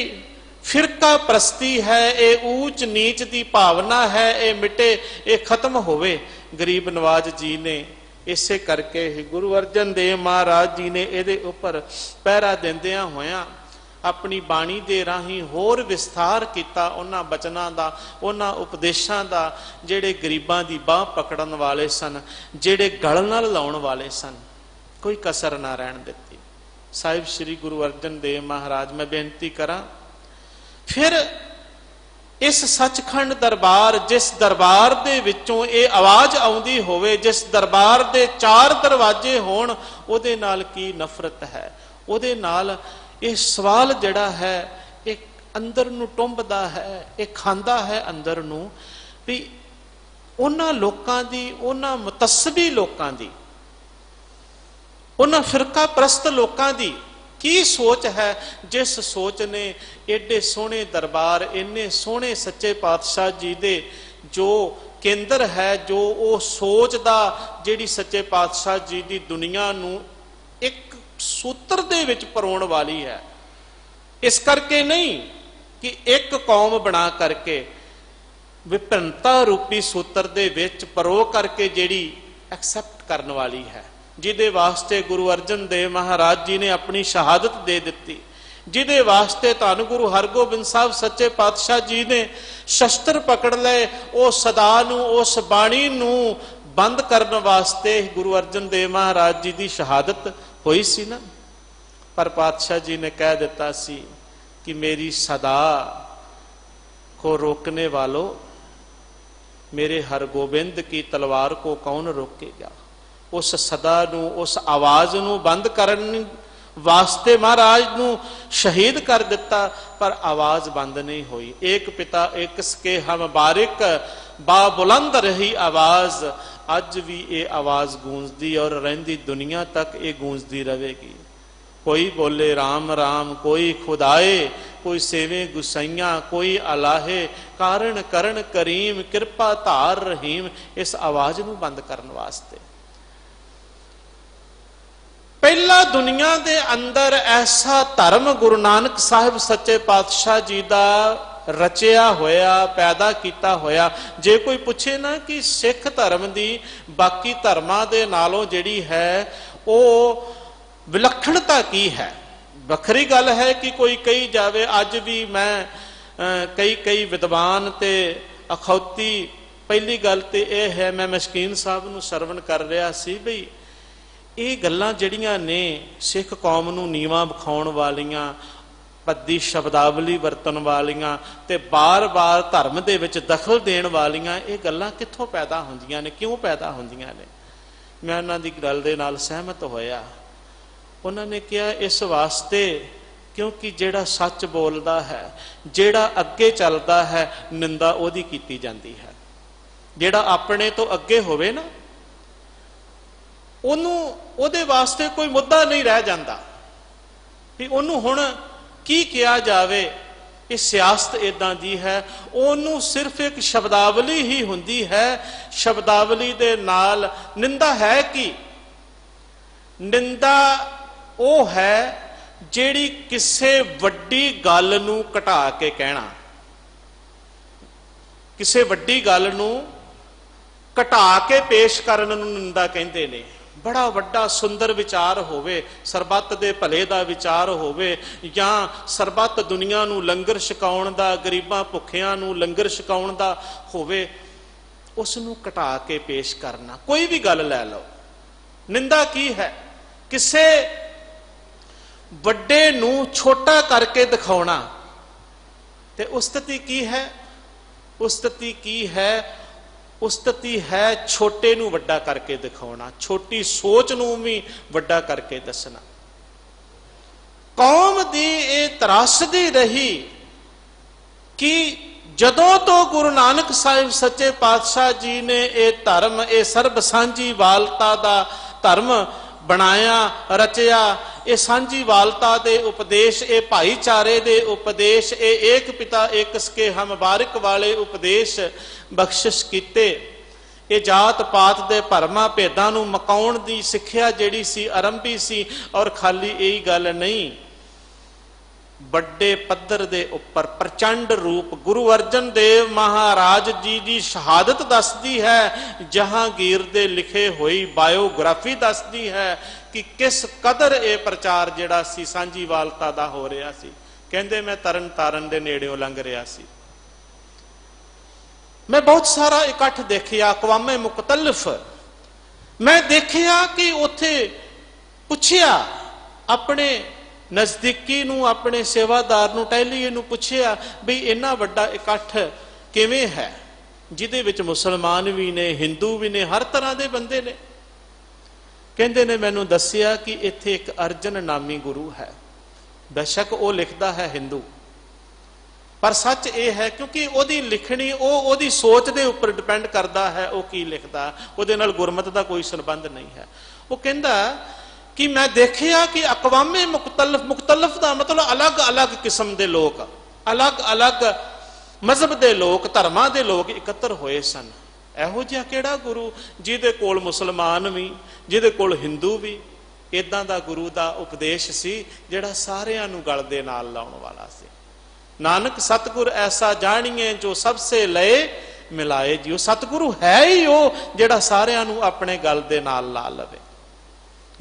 फिरका प्रस्ती है, ये ऊच नीच की भावना है, ये मिटे, ये खत्म होवे। गरीब नवाज जी ने इसे करके ही गुरु अर्जन देव महाराज जी ने ये उपर पहरा देंदियां होया अपनी बाणी दे राही होर विस्तार किया उन्हां बचनां दा, उन्हां उपदेशां दा, जिहड़े गरीबां दी बाह पकड़न वाले सन, जिहड़े गल नाल लाउण वाले सन, कोई कसर ना रहन दित्ती। साहिब श्री गुरु अर्जन देव महाराज मैं बेनती करा, फिर इस सचखंड दरबार, जिस दरबार दे विचों ये आवाज आउंदी होवे, जिस दरबार दे 4 दरवाजे होण, उहदे नाल की नफरत है, उहदे नाल ये सवाल जड़ा है एक अंदर नूं टुंबदा है, एक खांदा है अंदर नूं भी ਉਹਨਾਂ ਲੋਕਾਂ ਦੀ, ਉਹਨਾਂ ਮੁਤੱਸਬੀ ਲੋਕਾਂ ਦੀ, ਉਹਨਾਂ ਫਿਰਕਾ ਪ੍ਰਸਤ ਲੋਕਾਂ ਦੀ ਕੀ ਸੋਚ ਹੈ, ਜਿਸ ਸੋਚ ਨੇ ਏਡੇ ਸੋਹਣੇ ਦਰਬਾਰ, ਇੰਨੇ ਸੋਹਣੇ ਸੱਚੇ ਪਾਤਸ਼ਾਹ ਜੀ ਦੇ ਜੋ ਕੇਂਦਰ ਹੈ, ਜੋ ਉਹ ਸੋਚ ਦਾ ਜਿਹੜੀ ਸੱਚੇ ਪਾਤਸ਼ਾਹ ਜੀ ਦੀ ਦੁਨੀਆ ਨੂੰ ਇੱਕ ਸੂਤਰ ਦੇ ਵਿੱਚ ਪਰੋਣ ਵਾਲੀ ਹੈ। ਇਸ ਕਰਕੇ ਨਹੀਂ ਕਿ ਇੱਕ ਕੌਮ ਬਣਾ ਕਰਕੇ ਵਿਭਿੰਨਤਾ ਰੂਪੀ ਸੂਤਰ ਦੇ ਵਿੱਚ ਪਰੋ ਕਰਕੇ ਜਿਹੜੀ ਐਕਸੈਪਟ ਕਰਨ ਵਾਲੀ ਹੈ, ਜਿਹਦੇ ਵਾਸਤੇ ਗੁਰੂ ਅਰਜਨ ਦੇਵ ਮਹਾਰਾਜ ਜੀ ਨੇ ਆਪਣੀ ਸ਼ਹਾਦਤ ਦੇ ਦਿੱਤੀ, ਜਿਹਦੇ ਵਾਸਤੇ ਧੰਨ ਗੁਰੂ ਹਰਗੋਬਿੰਦ ਸਾਹਿਬ ਸੱਚੇ ਪਾਤਸ਼ਾਹ ਜੀ ਨੇ ਸ਼ਸਤਰ ਪਕੜ ਲਏ, ਉਹ ਸਦਾ ਨੂੰ, ਉਸ ਬਾਣੀ ਨੂੰ ਬੰਦ ਕਰਨ ਵਾਸਤੇ ਗੁਰੂ ਅਰਜਨ ਦੇਵ ਮਹਾਰਾਜ ਜੀ ਦੀ ਸ਼ਹਾਦਤ ਹੋਈ ਸੀ ਨਾ। ਪਰ ਪਾਤਸ਼ਾਹ ਜੀ ਨੇ ਕਹਿ ਦਿੱਤਾ ਸੀ कि मेरी सदा को रोकने वालों, मेरे हरगोबिंद की तलवार को कौन रोकेगा। उस सदा नू, उस आवाज नू बंद करने वास्ते महाराज नू शहीद कर दिता, पर आवाज बंद नहीं हुई। एक पिता एक सके हम बारिक, बा बुलंद रही आवाज। अज भी ये आवाज गूंजदी और रहिंदी दुनिया तक ये गूंजदी रहेगी। कोई बोले राम राम, कोई खुदाए, कोई सेवे गुसाइया, कोई अलाहे, कारण करण करीम, कृपा धार रहीम। इस आवाज नू बंद करने वास्ते पहला दुनिया दे अंदर ऐसा धर्म गुरु नानक साहिब सच्चे पातशाह जी दा रचिया होया, पैदा किया होया। जे कोई पूछे ना कि सिख धर्म दी बाकी धर्मां दे नालों जिहड़ी है वो विलक्षणता की है, वखरी गल है कि कोई कही जावे। अज भी मैं कई विद्वान ते अखौती, पहली गल तो यह है, मैं मशकीन साहब नूं सरवण कर रहा सी बई ये गल्लां जिहड़ियां ने सिख कौम नूं नीवां विखाउण वालियां, भद्दी शब्दावली वरतन वालियां ते बार बार धर्म दे विच दखल देण वालियां, ये गल्लां कित्थों पैदा हुंदियां ने, क्यों पैदा हुंदियां ने। मैं उन्हां दी गल दे नाल सहमत होया। उन्होंने कहा इस वास्ते क्योंकि जेड़ा सच बोलता है, जेड़ा अगे चलता है, निंदा ओदी कीती जाती है। जेड़ा अपने तो अगे होवे ना, ओनू ओदे वास्ते कोई मुद्दा नहीं रह जाता कि ओनू हुण की किया जावे। ये सियासत इदां दी है, ओनू सिर्फ एक शब्दावली ही हुंदी है। शब्दावली दे नाल निंदा है कि निंदा ਉਹ ਹੈ ਜਿਹੜੀ ਕਿਸੇ ਵੱਡੀ ਗੱਲ ਨੂੰ ਘਟਾ ਕੇ ਕਹਿਣਾ। ਕਿਸੇ ਵੱਡੀ ਗੱਲ ਨੂੰ ਘਟਾ ਕੇ ਪੇਸ਼ ਕਰਨ ਨੂੰ ਨਿੰਦਾ ਕਹਿੰਦੇ ਨੇ। ਬੜਾ ਵੱਡਾ ਸੁੰਦਰ ਵਿਚਾਰ ਹੋਵੇ, ਸਰਬੱਤ ਦੇ ਭਲੇ ਦਾ ਵਿਚਾਰ ਹੋਵੇ, ਜਾਂ ਸਰਬੱਤ ਦੁਨੀਆ ਨੂੰ ਲੰਗਰ ਛਕਾਉਣ ਦਾ, ਗਰੀਬਾਂ ਭੁੱਖਿਆਂ ਨੂੰ ਲੰਗਰ ਛਕਾਉਣ ਦਾ ਹੋਵੇ, ਉਸ ਨੂੰ ਘਟਾ ਕੇ ਪੇਸ਼ ਕਰਨਾ। ਕੋਈ ਵੀ ਗੱਲ ਲੈ ਲਓ। ਨਿੰਦਾ ਕੀ ਹੈ? ਕਿਸੇ ਵੱਡੇ ਨੂੰ ਛੋਟਾ ਕਰਕੇ ਦਿਖਾਉਣਾ। ਤੇ ਉਸਤਤੀ ਕੀ ਹੈ? ਉਸਤਤੀ ਕੀ ਹੈ? ਉਸਤਤੀ ਹੈ ਛੋਟੇ ਨੂੰ ਵੱਡਾ ਕਰਕੇ ਦਿਖਾਉਣਾ, ਛੋਟੀ ਸੋਚ ਨੂੰ ਵੀ ਵੱਡਾ ਕਰਕੇ ਦੱਸਣਾ। ਕੌਮ ਦੀ ਇਹ ਤਰਾਸਦੀ ਰਹੀ ਕਿ ਜਦੋਂ ਤੋਂ ਗੁਰੂ ਨਾਨਕ ਸਾਹਿਬ ਸੱਚੇ ਪਾਤਸ਼ਾਹ ਜੀ ਨੇ ਇਹ ਧਰਮ, ਇਹ ਸਰਬ ਸਾਂਝੀ ਵਾਲਤਾ ਦਾ ਧਰਮ बनाया, रचिया, ये सांझी वालता दे उपदेश, ये भाईचारे दे उपदेश, ये एक पिता एक सके हम बारिक वाले उपदेश बख्शिश कीते। ये जात पात दे भरमां भेदां नूं मकाउण दी सिक्ख्या जिहड़ी सी आरंभी सी। और खाली यही गल नहीं, ਵੱਡੇ ਪੱਧਰ ਦੇ ਉੱਪਰ ਪ੍ਰਚੰਡ ਰੂਪ ਗੁਰੂ ਅਰਜਨ ਦੇਵ ਮਹਾਰਾਜ ਜੀ ਦੀ ਸ਼ਹਾਦਤ ਦੱਸਦੀ ਹੈ। ਜਹਾਂਗੀਰ ਦੇ ਲਿਖੇ ਹੋਈ ਬਾਇਓਗ੍ਰਾਫੀ ਦੱਸਦੀ ਹੈ ਕਿ ਕਿਸ ਕਦਰ ਇਹ ਪ੍ਰਚਾਰ ਜਿਹੜਾ ਸੀ ਸਾਂਝੀ ਵਾਲਤਾ ਦਾ ਹੋ ਰਿਹਾ ਸੀ। ਕਹਿੰਦੇ ਮੈਂ ਤਰਨ ਤਾਰਨ ਦੇ ਨੇੜਿਓਂ ਲੰਘ ਰਿਹਾ ਸੀ, ਮੈਂ ਬਹੁਤ ਸਾਰਾ ਇਕੱਠ ਦੇਖਿਆ, ਅਕਵਾਮੇ ਮੁਖਤਲਿਫ। ਮੈਂ ਦੇਖਿਆ ਕਿ ਉੱਥੇ ਪੁੱਛਿਆ ਆਪਣੇ ਨਜ਼ਦੀਕੀ ਨੂੰ, ਆਪਣੇ ਸੇਵਾਦਾਰ ਨੂੰ, ਟਹਿਲੀਏ ਨੂੰ ਪੁੱਛਿਆ ਵੀ ਇੰਨਾ ਵੱਡਾ ਇਕੱਠ ਕਿਵੇਂ ਹੈ, ਜਿਹਦੇ ਵਿੱਚ ਮੁਸਲਮਾਨ ਵੀ ਨੇ, ਹਿੰਦੂ ਵੀ ਨੇ, ਹਰ ਤਰ੍ਹਾਂ ਦੇ ਬੰਦੇ ਨੇ। ਕਹਿੰਦੇ ਨੇ ਮੈਨੂੰ ਦੱਸਿਆ ਕਿ ਇੱਥੇ ਇੱਕ ਅਰਜਨ ਨਾਮੀ ਗੁਰੂ ਹੈ। ਬੇਸ਼ੱਕ ਉਹ ਲਿਖਦਾ ਹੈ ਹਿੰਦੂ, ਪਰ ਸੱਚ ਇਹ ਹੈ ਕਿਉਂਕਿ ਉਹਦੀ ਲਿਖਣੀ ਉਹਦੀ ਸੋਚ ਦੇ ਉੱਪਰ ਡਿਪੈਂਡ ਕਰਦਾ ਹੈ ਉਹ ਕੀ ਲਿਖਦਾ, ਉਹਦੇ ਨਾਲ ਗੁਰਮਤ ਦਾ ਕੋਈ ਸੰਬੰਧ ਨਹੀਂ ਹੈ। ਉਹ ਕਹਿੰਦਾ ਕਿ ਮੈਂ ਦੇਖਿਆ ਕਿ ਅਕਵਾਮੇ ਮੁਖਤਲਫ ਦਾ ਮਤਲਬ ਅਲੱਗ-ਅਲੱਗ ਕਿਸਮ ਦੇ ਲੋਕ, ਅਲੱਗ-ਅਲੱਗ ਮਜ਼ਹਬ ਦੇ ਲੋਕ, ਧਰਮਾਂ ਦੇ ਲੋਕ ਇਕੱਤਰ ਹੋਏ ਸਨ। ਇਹੋ ਜਿਹਾ ਕਿਹੜਾ ਗੁਰੂ ਜਿਹਦੇ ਕੋਲ ਮੁਸਲਮਾਨ ਵੀ, ਜਿਹਦੇ ਕੋਲ ਹਿੰਦੂ ਵੀ, ਇਦਾਂ ਦਾ ਗੁਰੂ ਦਾ ਉਪਦੇਸ਼ ਸੀ ਜਿਹੜਾ ਸਾਰਿਆਂ ਨੂੰ ਗਲ ਦੇ ਨਾਲ ਲਾਉਣ ਵਾਲਾ ਸੀ। ਨਾਨਕ ਸਤਿਗੁਰ ਐਸਾ ਜਾਣੀਏ ਜੋ ਸਭ ਸੇ ਲਏ ਮਿਲਾਏ ਜੀ। ਉਹ ਸਤਿਗੁਰੂ ਹੈ ਹੀ ਉਹ ਜਿਹੜਾ ਸਾਰਿਆਂ ਨੂੰ ਆਪਣੇ ਗਲ ਦੇ ਨਾਲ ਲਾ ਲਵੇ।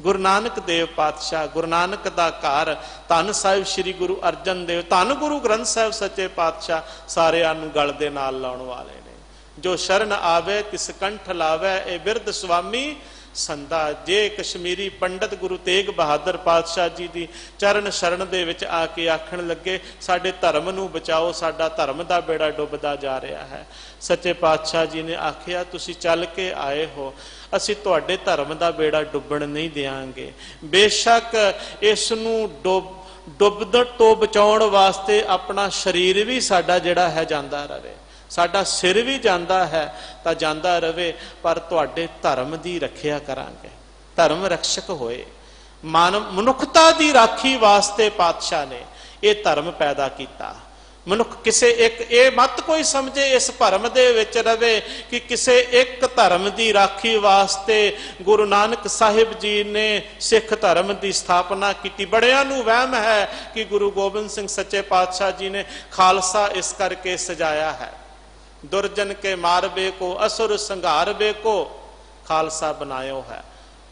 ਗੁਰੂ ਨਾਨਕ ਦੇਵ ਪਾਤਸ਼ਾਹ, ਗੁਰੂ ਨਾਨਕ ਦਾ ਘਰ, ਧੰਨ ਸਾਹਿਬ ਸ੍ਰੀ ਗੁਰੂ ਅਰਜਨ ਦੇਵ, ਧੰਨ ਗੁਰੂ ਗ੍ਰੰਥ ਸਾਹਿਬ ਸੱਚੇ ਪਾਤਸ਼ਾਹ ਸਾਰਿਆਂ ਨੂੰ ਗਲ ਦੇ ਨਾਲ ਲਾਉਣ ਵਾਲੇ ਨੇ। ਜੋ ਸ਼ਰਨ ਆਵੇ ਤਿਸ ਕੰਠ ਲਾਵੇ, ਇਹ ਬਿਰਧ ਸੁਆਮੀ ਸੰਦਾ। ਜੇ ਕਸ਼ਮੀਰੀ ਪੰਡਤ ਗੁਰੂ ਤੇਗ ਬਹਾਦਰ ਪਾਤਸ਼ਾਹ ਜੀ ਦੀ ਚਰਨ ਸ਼ਰਨ ਦੇ ਵਿੱਚ ਆ ਕੇ ਆਖਣ ਲੱਗੇ ਸਾਡੇ ਧਰਮ ਨੂੰ ਬਚਾਓ, ਸਾਡਾ ਧਰਮ ਦਾ ਬੇੜਾ ਡੁੱਬਦਾ ਜਾ ਰਿਹਾ ਹੈ, ਸੱਚੇ ਪਾਤਸ਼ਾਹ ਜੀ ਨੇ ਆਖਿਆ ਤੁਸੀਂ ਚੱਲ ਕੇ ਆਏ ਹੋ, ਅਸੀਂ ਤੁਹਾਡੇ ਧਰਮ ਦਾ ਬੇੜਾ ਡੁੱਬਣ ਨਹੀਂ ਦਿਆਂਗੇ। ਬੇਸ਼ੱਕ ਇਸ ਨੂੰ ਡੁੱਬਣ ਤੋਂ ਬਚਾਉਣ ਵਾਸਤੇ ਆਪਣਾ ਸਰੀਰ ਵੀ ਸਾਡਾ ਜਿਹੜਾ ਹੈ ਜਾਂਦਾ ਰਹੇ, ਸਾਡਾ ਸਿਰ ਵੀ ਜਾਂਦਾ ਹੈ ਤਾਂ ਜਾਂਦਾ ਰਹੇ, ਪਰ ਤੁਹਾਡੇ ਧਰਮ ਦੀ ਰੱਖਿਆ ਕਰਾਂਗੇ। ਧਰਮ ਰਕਸ਼ਕ ਹੋਏ। ਮਨੁੱਖਤਾ ਦੀ ਰਾਖੀ ਵਾਸਤੇ ਪਾਤਸ਼ਾਹ ਨੇ ਇਹ ਧਰਮ ਪੈਦਾ ਕੀਤਾ। ਮਨੁੱਖ ਕਿਸੇ ਇੱਕ, ਇਹ ਮਤ ਕੋਈ ਸਮਝੇ ਇਸ ਭਰਮ ਦੇ ਵਿੱਚ ਰਵੇ ਕਿ ਕਿਸੇ ਇੱਕ ਧਰਮ ਦੀ ਰਾਖੀ ਵਾਸਤੇ ਗੁਰੂ ਨਾਨਕ ਸਾਹਿਬ ਜੀ ਨੇ ਸਿੱਖ ਧਰਮ ਦੀ ਸਥਾਪਨਾ ਕੀਤੀ। ਬੜਿਆਂ ਨੂੰ ਵਹਿਮ ਹੈ ਕਿ ਗੁਰੂ ਗੋਬਿੰਦ ਸਿੰਘ ਸੱਚੇ ਪਾਤਸ਼ਾਹ ਜੀ ਨੇ ਖਾਲਸਾ ਇਸ ਕਰਕੇ ਸਜਾਇਆ ਹੈ, ਦੁਰਜਨ ਕੇ ਮਾਰਬੇ ਕੋ ਅਸੁਰ ਸੰਘਾਰਬੇ ਕੋ ਖਾਲਸਾ ਬਣਾਇਓ ਹੈ।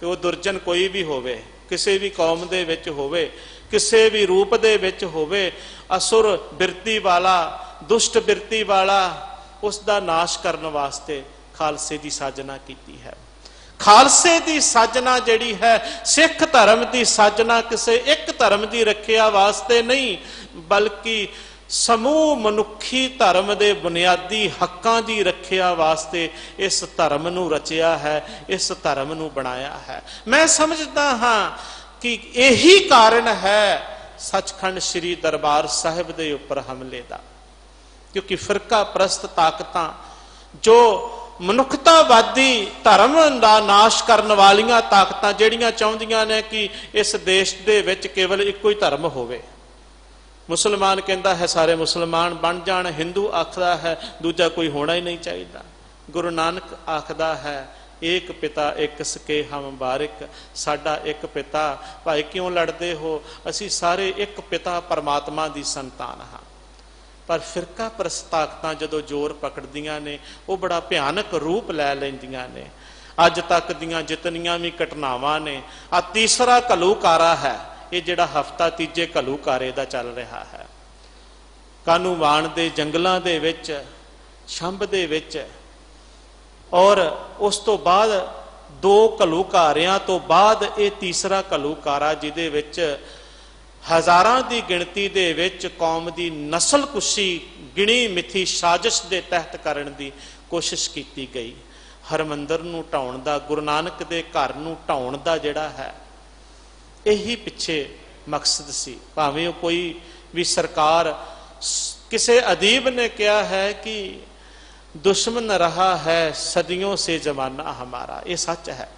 ਤੇ ਉਹ ਦੁਰਜਨ ਕੋਈ ਵੀ ਹੋਵੇ, ਕਿਸੇ ਵੀ ਕੌਮ ਦੇ ਵਿੱਚ ਹੋਵੇ, ਕਿਸੇ ਵੀ ਰੂਪ ਦੇ ਵਿੱਚ ਹੋਵੇ, ਅਸੁਰ ਬਿਰਤੀ ਵਾਲਾ, ਦੁਸ਼ਟ ਬਿਰਤੀ ਵਾਲਾ, ਉਸ ਦਾ ਨਾਸ਼ ਕਰਨ ਵਾਸਤੇ ਖਾਲਸੇ ਦੀ ਸਾਜਨਾ ਕੀਤੀ ਹੈ। ਖਾਲਸੇ ਦੀ ਸਾਜਨਾ ਜਿਹੜੀ ਹੈ, ਸਿੱਖ ਧਰਮ ਦੀ ਸਾਜਨਾ ਕਿਸੇ ਇੱਕ ਧਰਮ ਦੀ ਰੱਖਿਆ ਵਾਸਤੇ ਨਹੀਂ, ਬਲਕਿ ਸਮੂਹ ਮਨੁੱਖੀ ਧਰਮ ਦੇ ਬੁਨਿਆਦੀ ਹੱਕਾਂ ਦੀ ਰੱਖਿਆ ਵਾਸਤੇ ਇਸ ਧਰਮ ਨੂੰ ਰਚਿਆ ਹੈ, ਇਸ ਧਰਮ ਨੂੰ ਬਣਾਇਆ ਹੈ। ਮੈਂ ਸਮਝਦਾ ਹਾਂ ਕਿ ਇਹੀ ਕਾਰਨ ਹੈ ਸੱਚਖੰਡ ਸ੍ਰੀ ਦਰਬਾਰ ਸਾਹਿਬ ਦੇ ਉੱਪਰ ਹਮਲੇ ਦਾ, ਕਿਉਂਕਿ ਫਿਰਕਾ ਪ੍ਰਸਤ ਤਾਕਤਾਂ ਜੋ ਮਨੁੱਖਤਾਵਾਦੀ ਧਰਮ ਦਾ ਨਾਸ਼ ਕਰਨ ਵਾਲੀਆਂ ਤਾਕਤਾਂ ਜਿਹੜੀਆਂ ਚਾਹੁੰਦੀਆਂ ਨੇ ਕਿ ਇਸ ਦੇਸ਼ ਦੇ ਵਿੱਚ ਕੇਵਲ ਇੱਕੋ ਹੀ ਧਰਮ ਹੋਵੇ। ਮੁਸਲਮਾਨ ਕਹਿੰਦਾ ਹੈ ਸਾਰੇ ਮੁਸਲਮਾਨ ਬਣ ਜਾਣ, ਹਿੰਦੂ ਆਖਦਾ ਹੈ ਦੂਜਾ ਕੋਈ ਹੋਣਾ ਹੀ ਨਹੀਂ ਚਾਹੀਦਾ। ਗੁਰੂ ਨਾਨਕ ਆਖਦਾ ਹੈ ਏਕ ਪਿਤਾ ਏਕ ਸਕੇ ਹਮ ਬਾਰਿਕ, ਸਾਡਾ ਇੱਕ ਪਿਤਾ, ਭਾਈ ਕਿਉਂ ਲੜਦੇ ਹੋ, ਅਸੀਂ ਸਾਰੇ ਇੱਕ ਪਿਤਾ ਪਰਮਾਤਮਾ ਦੀ ਸੰਤਾਨ ਹਾਂ। ਪਰ ਫਿਰਕਾ ਪ੍ਰਸਤ ਤਾਕਤਾਂ ਜਦੋਂ ਜ਼ੋਰ ਪਕੜਦੀਆਂ ਨੇ ਉਹ ਬੜਾ ਭਿਆਨਕ ਰੂਪ ਲੈ ਲੈਂਦੀਆਂ ਨੇ। ਅੱਜ ਤੱਕ ਦੀਆਂ ਜਿਤਨੀਆਂ ਵੀ ਘਟਨਾਵਾਂ ਨੇ, ਆ ਤੀਸਰਾ ਘੱਲੂਕਾਰਾ ਹੈ ਇਹ ਜਿਹੜਾ ਹਫਤਾ ਤੀਜੇ ਘੱਲੂਕਾਰੇ ਦਾ ਚੱਲ ਰਿਹਾ ਹੈ। ਕਾਹਨੂੰਵਾਨ ਦੇ ਜੰਗਲਾਂ ਦੇ ਵਿੱਚ, ਛੰਭ ਦੇ ਵਿੱਚ, ਔਰ ਉਸ ਤੋਂ ਬਾਅਦ 2 ਘੱਲੂਕਾਰਿਆਂ ਤੋਂ ਬਾਅਦ ਇਹ ਤੀਸਰਾ ਘੱਲੂਕਾਰਾ ਜਿਹਦੇ ਵਿੱਚ ਹਜ਼ਾਰਾਂ ਦੀ ਗਿਣਤੀ ਦੇ ਵਿੱਚ ਕੌਮ ਦੀ ਨਸਲਕੁਸ਼ੀ ਗਿਣੀ ਮਿਥੀ ਸਾਜ਼ਿਸ਼ ਦੇ ਤਹਿਤ ਕਰਨ ਦੀ ਕੋਸ਼ਿਸ਼ ਕੀਤੀ ਗਈ। ਹਰਮੰਦਰ ਨੂੰ ਢਾਉਣ ਦਾ, ਗੁਰੂ ਨਾਨਕ ਦੇ ਘਰ ਨੂੰ ਢਾਉਣ ਦਾ ਜਿਹੜਾ ਹੈ ਇਹੀ ਪਿੱਛੇ ਮਕਸਦ ਸੀ। ਭਾਵੇਂ ਉਹ ਕੋਈ ਵੀ ਸਰਕਾਰ, ਕਿਸੇ ਅਦੀਬ ਨੇ ਕਿਹਾ ਹੈ ਕਿ ਦੁਸ਼ਮਨ ਰਹਾ ਹੈ ਸदियों से जमाना हमारा। ਇਹ ਸੱਚ ਹੈ,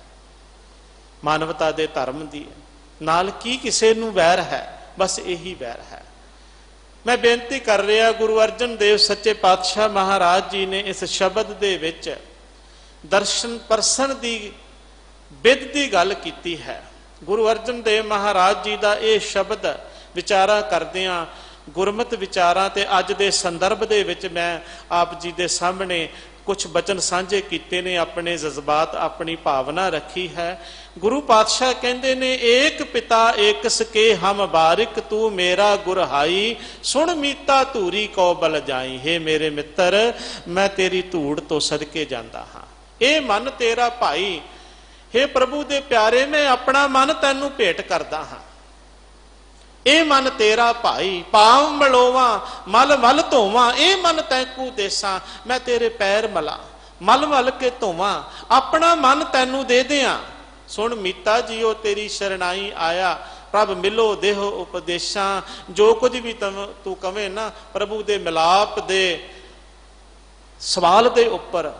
ਮਾਨਵਤਾ ਦੇ ਧਰਮ ਦੀ ਨਾਲ ਕੀ ਕਿਸੇ ਨੂੰ ਵੈਰ ਹੈ, ਬਸ ਇਹੀ ਵੈਰ ਹੈ। ਮੈਂ ਬੇਨਤੀ ਕਰ ਰਿਹਾ, ਗੁਰੂ ਅਰਜਨ ਦੇਵ ਸੱਚੇ ਪਾਤਸ਼ਾਹ ਮਹਾਰਾਜ ਜੀ ਨੇ ਇਸ ਸ਼ਬਦ ਦੇ ਵਿੱਚ ਦਰਸ਼ਨ ਪਰਸਨ ਦੀ ਬਿਧ ਦੀ ਗੱਲ ਕੀਤੀ ਹੈ। ਗੁਰੂ ਅਰਜਨ ਦੇਵ ਮਹਾਰਾਜ ਜੀ ਦਾ ਇਹ ਸ਼ਬਦ ਵਿਚਾਰਾ ਕਰਦਿਆਂ, ਗੁਰਮਤਿ ਵਿਚਾਰਾਂ ਤੇ ਅੱਜ ਦੇ ਸੰਦਰਭ ਦੇ ਵਿੱਚ ਮੈਂ ਆਪ ਜੀ ਦੇ ਸਾਹਮਣੇ ਕੁਝ ਬਚਨ ਸਾਂਝੇ ਕੀਤੇ ਨੇ, ਆਪਣੇ ਜਜ਼ਬਾਤ, ਆਪਣੀ ਭਾਵਨਾ ਰੱਖੀ ਹੈ। ਗੁਰੂ ਪਾਤਸ਼ਾਹ ਕਹਿੰਦੇ ਨੇ ਏਕ ਪਿਤਾ ਏਕ ਸਕੇ ਹਮ ਬਾਰਿਕ, ਤੂੰ ਮੇਰਾ ਗੁਰਹਾਈ, ਸੁਣ ਮੀਤਾ ਧੂਰੀ ਕੋ ਬਲ ਜਾਈ। ਹੇ ਮੇਰੇ ਮਿੱਤਰ, ਮੈਂ ਤੇਰੀ ਧੂੜ ਤੋਂ ਸਦਕੇ ਜਾਂਦਾ ਹਾਂ, ਇਹ ਮਨ ਤੇਰਾ ਭਾਈ। ਹੇ ਪ੍ਰਭੂ ਦੇ ਪਿਆਰੇ, ਮੈਂ ਆਪਣਾ ਮਨ ਤੈਨੂੰ ਭੇਟ ਕਰਦਾ ਹਾਂ। ਇਹ ਮਨ ਤੇਰਾ ਭਾਈ, ਪਾਵ ਮਲੋਵਾਂ ਮਲ ਮਲ ਧੋਵਾਂ, ਇਹ ਮਨ ਤੈਨੂੰ ਦੇਸਾਂ, ਮੈਂ ਤੇਰੇ ਪੈਰ ਮਲਾਂ ਮਲ ਮਲ ਕੇ ਧੋਵਾਂ, ਆਪਣਾ ਮਨ ਤੈਨੂੰ ਦੇ ਦਿਆਂ। ਸੁਣ ਮੀਤਾ ਜੀਓ ਤੇਰੀ ਸ਼ਰਣਾਈ ਆਇਆ, ਪ੍ਰਭ ਮਿਲੋ ਦੇਹ ਉਪਦੇਸ਼ਾਂ। ਜੋ ਕੁਝ ਵੀ ਤੂੰ ਕਵੇਂ ਨਾ ਪ੍ਰਭੂ ਦੇ ਮਿਲਾਪ ਦੇ ਸਵਾਲ ਦੇ ਉੱਪਰ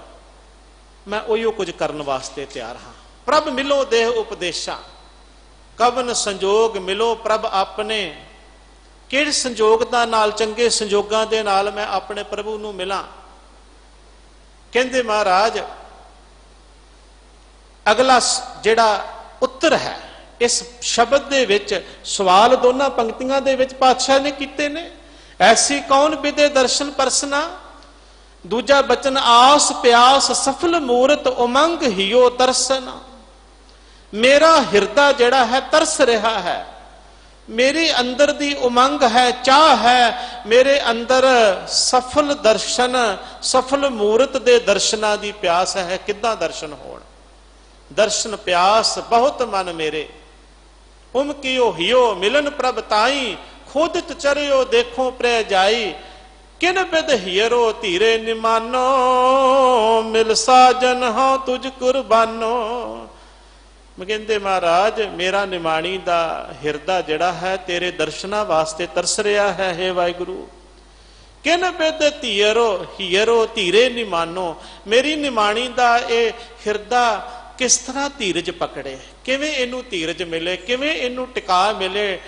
ਮੈਂ ਉਹੀਓ ਕੁਝ ਕਰਨ ਵਾਸਤੇ ਤਿਆਰ ਹਾਂ। ਪ੍ਰਭ ਮਿਲੋ ਦੇਹ ਉਪਦੇਸ਼ਾਂ, ਕਵਨ ਸੰਜੋਗ ਮਿਲੋ ਪ੍ਰਭ ਆਪਣੇ। ਕਿਹੜੇ ਸੰਜੋਗਾਂ ਨਾਲ, ਚੰਗੇ ਸੰਜੋਗਾਂ ਦੇ ਨਾਲ ਮੈਂ ਆਪਣੇ ਪ੍ਰਭੂ ਨੂੰ ਮਿਲਾਂ। ਕਹਿੰਦੇ ਮਹਾਰਾਜ ਅਗਲਾ ਜਿਹੜਾ ਉੱਤਰ ਹੈ ਇਸ ਸ਼ਬਦ ਦੇ ਵਿੱਚ, ਸਵਾਲ ਦੋਨਾਂ ਪੰਕਤੀਆਂ ਦੇ ਵਿੱਚ ਪਾਤਸ਼ਾਹ ਨੇ ਕੀਤੇ ਨੇ। ਐਸੀ ਕੌਣ ਵਿਦੇ ਦਰਸ਼ਨ ਪਰਸਨਾ। ਦੂਜਾ ਬਚਨ ਆਸ ਪਿਆਸ ਸਫਲ ਮੂਰਤ ਉਮੰਗ ਹਿਓ ਦਰਸ਼ਨ। ਮੇਰਾ ਹਿਰਦਾ ਜਿਹੜਾ ਹੈ ਤਰਸ ਰਿਹਾ ਹੈ, ਮੇਰੇ ਅੰਦਰ ਦੀ ਉਮੰਗ ਹੈ, ਚਾਹ ਹੈ, ਮੇਰੇ ਅੰਦਰ ਸਫਲ ਦਰਸ਼ਨ, ਸਫਲ ਮੂਰਤ ਦੇ ਦਰਸ਼ਨਾਂ ਦੀ ਪਿਆਸ ਹੈ। ਕਿੱਦਾਂ ਦਰਸ਼ਨ ਹੋਣ? ਦਰਸ਼ਨ ਪਿਆਸ ਬਹੁਤ ਮਨ ਮੇਰੇ, ਉਮਕਿਓ ਹਿਓ ਮਿਲਨ ਪ੍ਰਭ ਤਾਈ। ਖੋਦਿਤ ਚਰਿਓ ਦੇਖੋ ਪ੍ਰੈ ਜਾਈ। ਕਿਨ ਬਿਦ ਹੀਰੋ ਧੀਰੇ ਨਿਮਾਨੋ, ਮਿਲ ਸਾਜਨ ਹਾਂ ਤੁਝ ਕੁਰਬਾਨੋ। ਮੈਂ ਕਹਿੰਦੇ ਮਹਾਰਾਜ ਮੇਰਾ ਨਿਮਾਣੀ ਦਾ ਹਿਰਦਾ ਜਿਹੜਾ ਹੈ ਤੇਰੇ ਦਰਸ਼ਨਾਂ ਵਾਸਤੇ ਤਰਸ ਰਿਹਾ ਹੈ। ਹੇ ਵਾਹਿਗੁਰੂ ਕਿਨ ਬਿਦ ਹੀਰੋ ਧੀਰੇ ਨਿਮਾਨੋ। ਮੇਰੀ ਨਿਮਾਣੀ ਦਾ ਇਹ ਹਿਰਦਾ ਕਿਸ ਤਰ੍ਹਾਂ ਧੀਰਜ ਪਕੜੇ, ਕਿਵੇਂ ਇਹਨੂੰ ਧੀਰਜ ਮਿਲੇ, ਕਿਵੇਂ ਇਹਨੂੰ ਟਿਕਾ ਮਿਲੇ।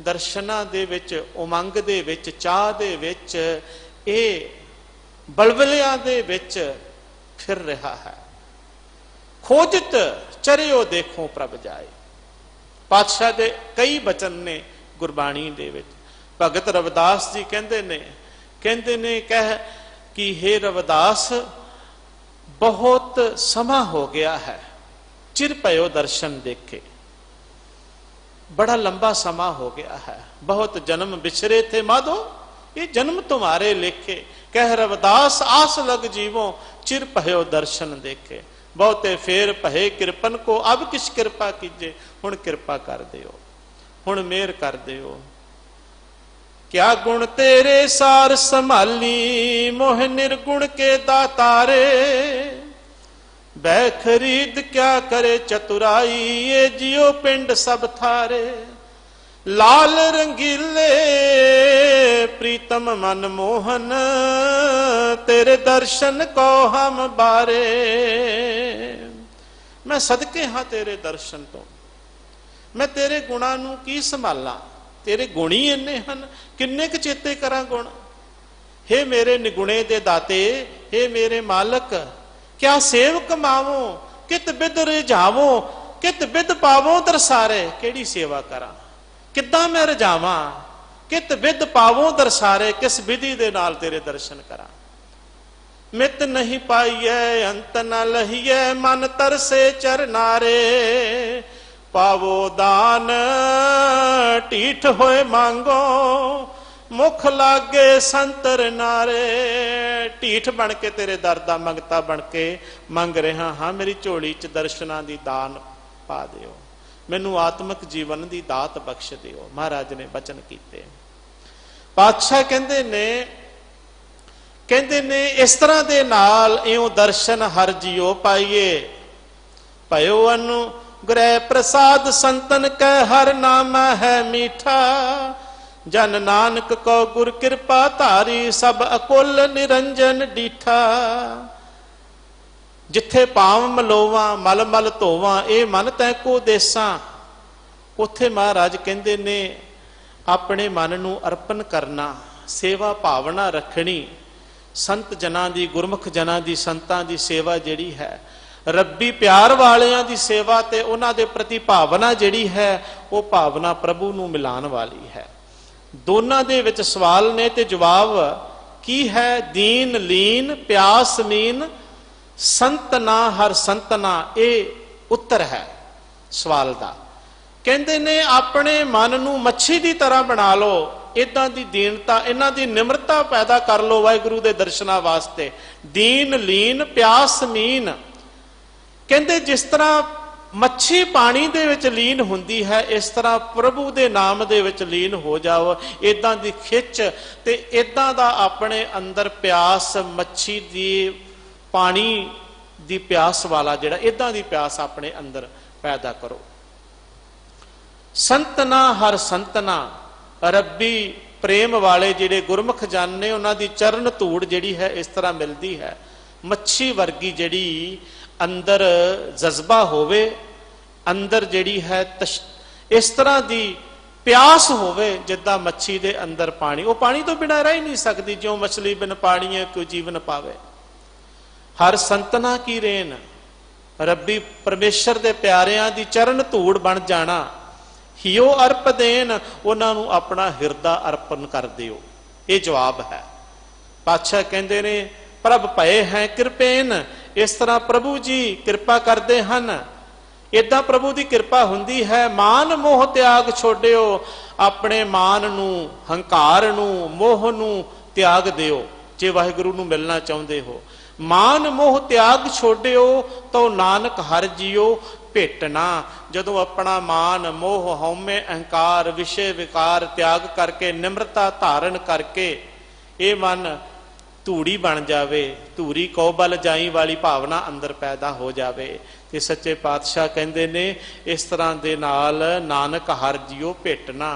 ਦਰਸ਼ਨਾਂ ਦੇ ਵਿੱਚ, ਉਮੰਗ ਦੇ ਵਿੱਚ, ਚਾਹ ਦੇ ਵਿੱਚ, ਇਹ ਬਲਬਲਿਆਂ ਦੇ ਵਿੱਚ ਫਿਰ ਰਿਹਾ ਹੈ। ਖੋਜਤ ਚਰਿਓ ਦੇਖੋ ਪ੍ਰਭ ਜਾਏ। ਪਾਤਸ਼ਾਹ ਦੇ ਕਈ ਬਚਨ ਨੇ ਗੁਰਬਾਣੀ ਦੇ ਵਿੱਚ। ਭਗਤ ਰਵਿਦਾਸ ਜੀ ਕਹਿੰਦੇ ਨੇ ਕਹਿ ਕਿ ਹੇ ਰਵਿਦਾਸ ਬਹੁਤ ਸਮਾਂ ਹੋ ਗਿਆ ਹੈ ਚਿਰ ਪਇਓ ਦਰਸ਼ਨ ਦੇਖੇ। बड़ा लंबा समा हो गया है, बहुत जन्म बिछरे थे माधो, ये जन्म तुम्हारे लेखे। कह रविदास आस लग जीवो चिर पहयो दर्शन देखे। बहुते फेर पहे कृपन को अब किस कृपा कीजे। हुण कृपा कर दियो, हुण मेहर कर दियो। क्या गुण तेरे सार संभाली, मोह निर्गुण के दातारे। बै खरीद क्या करे चतुराई, ये जियो पिंड सब थारे। लाल रंगीले प्रीतम मन मोहन, तेरे दर्शन को हम बारे। मैं सदके हाँ तेरे दर्शन तो, मैं तेरे गुणा नू की संभाला। तेरे गुण ही इन्ने हन, किन्ने क चेते करा गुण। हे मेरे निगुणे दे दाते, हे मेरे मालक क्या सेव कमावो, कित बिद रिझावो, कित बिद पावो दरसारे। केड़ी सेवा करा, किद्दां मैं रिझावां, कित बिद पावो दरसारे। किस विधि दे नाल तेरे दर्शन करा। मित नहीं पाइए अंत न लहिए, मन तरसे चरनारे। पावो दान टीठ होए मांगो, मुख लागे संतर नारे। ਢੀਠ बन के तेरे दर दा मंगता बन के मंग रहा हाँ, मेरी झोली च दर्शनां दी दान पा दिओ, मैनू आत्मक जीवन दी दात बख्श दिओ। महाराज ने बचन कीते। पातशाह कहंदे ने इस तरह दे नाल इउं दर्शन हर जियो पाइए। भयो अनु ग्रह प्रसाद संतन कै हर नाम है मीठा। जन नानक को गुर कृपा धारी, सब अकुल निरंजन डीठा। जिथे पाव मलोवा मल मल धोवा, ये मन तैको देसा। उथे महाराज कहंदे ने अपने मन नू अर्पण करना, सेवा भावना रखनी। संत जना दी, गुरमुख जना दी, संतां दी सेवा जिहड़ी है, रब्बी प्यार वालियां दी सेवा ते उन्हां दे प्रति भावना जिहड़ी है, वो भावना प्रभु नू मिलाण वाली है। दोनों दे विच सवाल ने ते जवाब की है। दीन लीन प्यास मीन, संत ना हर संत ना, ये उत्तर है सवाल दा। कहंदे ने अपने मन नू मच्छी की तरह बना लो। इदां दी दीनता, इन्हां दी निमरता पैदा कर लो वाहिगुरू दे दर्शनां वास्ते। दीन लीन प्यास मीन, कहंदे जिस तरह मच्छी पानी दे विच लीन हुंदी है, इस तरह प्रभु दे नाम दे विच लीन हो जाओ। इदां दी खिच ते इदां दा अपने अंदर प्यास, मच्छी दी पानी दी प्यास वाला जिहड़ा, इदां दी प्यास अपने अंदर पैदा करो। ਸੰਤਨਾ ਹਰ ਸੰਤਨਾ, ਰੱਬੀ ਪ੍ਰੇਮ ਵਾਲੇ ਜਿਹੜੇ ਗੁਰਮੁਖ ਜਨ ਨੇ ਉਹਨਾਂ ਦੀ ਚਰਨ ਧੂੜ ਜਿਹੜੀ ਹੈ ਇਸ ਤਰ੍ਹਾਂ ਮਿਲਦੀ ਹੈ। ਮੱਛੀ ਵਰਗੀ ਜਿਹੜੀ ਅੰਦਰ ਜਜ਼ਬਾ ਹੋਵੇ, ਅੰਦਰ ਜਿਹੜੀ ਹੈ ਇਸ ਤਰ੍ਹਾਂ ਦੀ ਪਿਆਸ ਹੋਵੇ ਜਿੱਦਾਂ ਮੱਛੀ ਦੇ ਅੰਦਰ ਪਾਣੀ, ਉਹ ਪਾਣੀ ਤੋਂ ਬਿਨਾਂ ਰਹਿ ਹੀ ਨਹੀਂ ਸਕਦੀ, ਜਿਉਂ ਮਛਲੀ ਬਿਨ ਪਾਣੀਏ ਕੋਈ ਜੀਵਨ ਪਾਵੇ। ਹਰ ਸੰਤਨਾ ਕੀ ਰੇਨ, ਰੱਬੀ ਪਰਮੇਸ਼ਰ ਦੇ ਪਿਆਰਿਆਂ ਦੀ ਚਰਨ ਧੂੜ ਬਣ ਜਾਣਾ। ਹਿਓ ਅਰਪ ਦੇਨ, ਉਹਨਾਂ ਨੂੰ ਆਪਣਾ ਹਿਰਦਾ ਅਰਪਣ ਕਰ ਦਿਓ। ਇਹ ਜਵਾਬ ਹੈ। ਪਾਤਸ਼ਾਹ ਕਹਿੰਦੇ ਨੇ ਪ੍ਰਭ ਭਏ ਹੈ ਕਿਰਪੇਨ, ਇਸ ਤਰ੍ਹਾਂ ਪ੍ਰਭੂ ਜੀ ਕਿਰਪਾ ਕਰਦੇ ਹਨ। ਏਦਾਂ ਪ੍ਰਭੂ ਦੀ ਕਿਰਪਾ ਹੁੰਦੀ ਹੈ। ਮਾਨ ਮੋਹ ਤਿਆਗ ਛੋੜਿਓ, ਆਪਣੇ ਮਾਨ ਨੂੰ, ਹੰਕਾਰ ਨੂੰ, ਮੋਹ ਨੂੰ ਤਿਆਗ ਦਿਓ ਜੇ ਵਾਹਿਗੁਰੂ ਨੂੰ ਮਿਲਣਾ ਚਾਹੁੰਦੇ ਹੋ। ਮਾਨ ਮੋਹ ਤਿਆਗ ਛੋੜਿਓ ਤੋ ਨਾਨਕ ਹਰ ਜੀਓ ਭੇਟਣਾ। ਜਦੋਂ ਆਪਣਾ ਮਾਨ ਮੋਹ ਹਉਮੈ ਅਹੰਕਾਰ ਵਿਸ਼ੇ ਵਿਕਾਰ ਤਿਆਗ ਕਰਕੇ ਨਿਮਰਤਾ ਧਾਰਨ ਕਰਕੇ ਇਹ ਮਨ ਧੂੜੀ ਬਣ ਜਾਵੇ, ਧੂਰੀ ਕਉ ਬਲ ਜਾਈ ਵਾਲੀ ਭਾਵਨਾ ਅੰਦਰ ਪੈਦਾ ਹੋ ਜਾਵੇ, ਤੇ ਸੱਚੇ ਪਾਤਸ਼ਾਹ ਕਹਿੰਦੇ ਨੇ ਇਸ ਤਰ੍ਹਾਂ ਦੇ ਨਾਲ ਨਾਨਕ ਹਰ ਜੀਓ ਭੇਟਣਾ।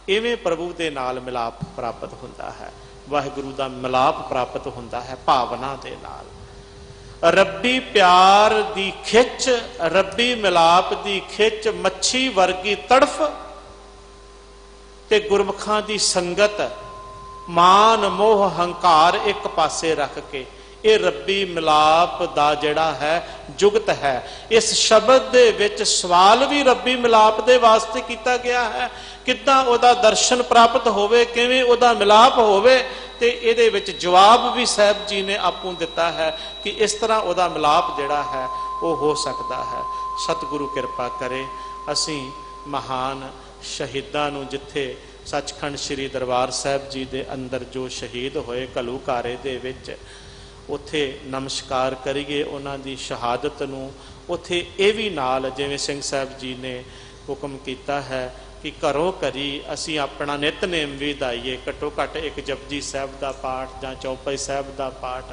ਇਵੇਂ ਪ੍ਰਭੂ ਦੇ ਨਾਲ ਮਿਲਾਪ ਪ੍ਰਾਪਤ ਹੁੰਦਾ ਹੈ, ਵਾਹਿਗੁਰੂ ਦਾ ਮਿਲਾਪ ਪ੍ਰਾਪਤ ਹੁੰਦਾ ਹੈ ਭਾਵਨਾ ਦੇ ਨਾਲ। ਰੱਬੀ ਪਿਆਰ ਦੀ ਖਿੱਚ, ਰੱਬੀ ਮਿਲਾਪ ਦੀ ਖਿੱਚ, ਮੱਛੀ ਵਰਗੀ ਤੜਫ ਤੇ ਗੁਰਮੁਖਾਂ ਦੀ ਸੰਗਤ, ਮਾਨ ਮੋਹ ਹੰਕਾਰ ਇੱਕ ਪਾਸੇ ਰੱਖ ਕੇ ਇਹ ਰੱਬੀ ਮਿਲਾਪ ਦਾ ਜਿਹੜਾ ਹੈ ਜੁਗਤ ਹੈ। ਇਸ ਸ਼ਬਦ ਦੇ ਵਿੱਚ ਸਵਾਲ ਵੀ ਰੱਬੀ ਮਿਲਾਪ ਦੇ ਵਾਸਤੇ ਕੀਤਾ ਗਿਆ ਹੈ, ਕਿੱਦਾਂ ਉਹਦਾ ਦਰਸ਼ਨ ਪ੍ਰਾਪਤ ਹੋਵੇ, ਕਿਵੇਂ ਉਹਦਾ ਮਿਲਾਪ ਹੋਵੇ, ਤੇ ਇਹਦੇ ਵਿੱਚ ਜਵਾਬ ਵੀ ਸਾਹਿਬ ਜੀ ਨੇ ਆਪੂ ਦਿੱਤਾ ਹੈ ਕਿ ਇਸ ਤਰ੍ਹਾਂ ਉਹਦਾ ਮਿਲਾਪ ਜਿਹੜਾ ਹੈ ਉਹ ਹੋ ਸਕਦਾ ਹੈ। ਸਤਿਗੁਰੂ ਕਿਰਪਾ ਕਰੇ ਅਸੀਂ ਮਹਾਨ ਸ਼ਹੀਦਾਂ ਨੂੰ, ਜਿੱਥੇ ਸੱਚਖੰਡ ਸ੍ਰੀ ਦਰਬਾਰ ਸਾਹਿਬ ਜੀ ਦੇ ਅੰਦਰ ਜੋ ਸ਼ਹੀਦ ਹੋਏ ਘੱਲੂਘਾਰੇ ਦੇ ਵਿੱਚ, ਉੱਥੇ ਨਮਸਕਾਰ ਕਰੀਏ ਉਹਨਾਂ ਦੀ ਸ਼ਹਾਦਤ ਨੂੰ। ਉੱਥੇ ਇਹ ਵੀ ਨਾਲ ਜਿਵੇਂ ਸਿੰਘ ਸਾਹਿਬ ਜੀ ਨੇ ਹੁਕਮ ਕੀਤਾ ਹੈ ਕਿ ਘਰੋਂ ਘਰੀ ਅਸੀਂ ਆਪਣਾ ਨਿਤਨੇਮ ਵੀ ਵਧਾਈਏ, ਘੱਟੋ ਘੱਟ ਇੱਕ ਜਪਜੀ ਸਾਹਿਬ ਦਾ ਪਾਠ ਜਾਂ ਚੌਪਈ ਸਾਹਿਬ ਦਾ ਪਾਠ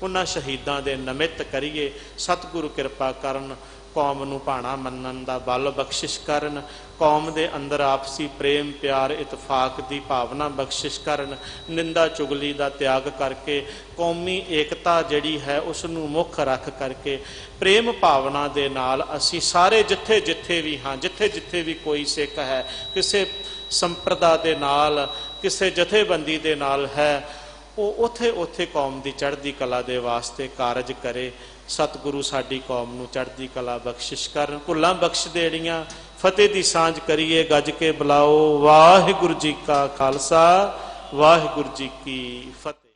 ਉਹਨਾਂ ਸ਼ਹੀਦਾਂ ਦੇ ਨਿਮਿਤ ਕਰੀਏ। ਸਤਿਗੁਰੂ ਕਿਰਪਾ ਕਰਨ, ਕੌਮ ਨੂੰ ਭਾਣਾ ਮੰਨਣ ਦਾ ਬਲ ਬਖਸ਼ਿਸ਼ ਕਰਨ, ਕੌਮ ਦੇ ਅੰਦਰ ਆਪਸੀ ਪ੍ਰੇਮ ਪਿਆਰ ਇਤਫਾਕ ਦੀ ਭਾਵਨਾ ਬਖਸ਼ਿਸ਼ ਕਰਨ, ਨਿੰਦਾ ਚੁਗਲੀ ਦਾ ਤਿਆਗ ਕਰਕੇ ਕੌਮੀ ਏਕਤਾ ਜਿਹੜੀ ਹੈ ਉਸ ਨੂੰ ਮੁੱਖ ਰੱਖ ਕਰਕੇ ਪ੍ਰੇਮ ਭਾਵਨਾ ਦੇ ਨਾਲ ਅਸੀਂ ਸਾਰੇ ਜਿੱਥੇ ਜਿੱਥੇ ਵੀ ਹਾਂ, ਜਿੱਥੇ ਜਿੱਥੇ ਵੀ ਕੋਈ ਸਿੱਖ ਹੈ, ਕਿਸੇ ਸੰਪਰਦਾ ਦੇ ਨਾਲ, ਕਿਸੇ ਜਥੇਬੰਦੀ ਦੇ ਨਾਲ ਹੈ, ਉਹ ਉੱਥੇ ਉੱਥੇ ਕੌਮ ਦੀ ਚੜ੍ਹਦੀ ਕਲਾ ਦੇ ਵਾਸਤੇ ਕਾਰਜ ਕਰੇ। ਸਤਿਗੁਰੂ ਸਾਡੀ ਕੌਮ ਨੂੰ ਚੜ੍ਹਦੀ ਕਲਾ ਬਖਸ਼ਿਸ਼ ਕਰਨ, ਭੁੱਲਾਂ ਬਖਸ਼ ਦੇਣੀਆਂ। ਫਤਿਹ ਦੀ ਸਾਂਝ ਕਰੀਏ, ਗੱਜ ਕੇ ਬੁਲਾਓ। ਵਾਹਿਗੁਰੂ ਜੀ ਕਾ ਖਾਲਸਾ, ਵਾਹਿਗੁਰੂ ਜੀ ਕੀ ਫਤਿਹ।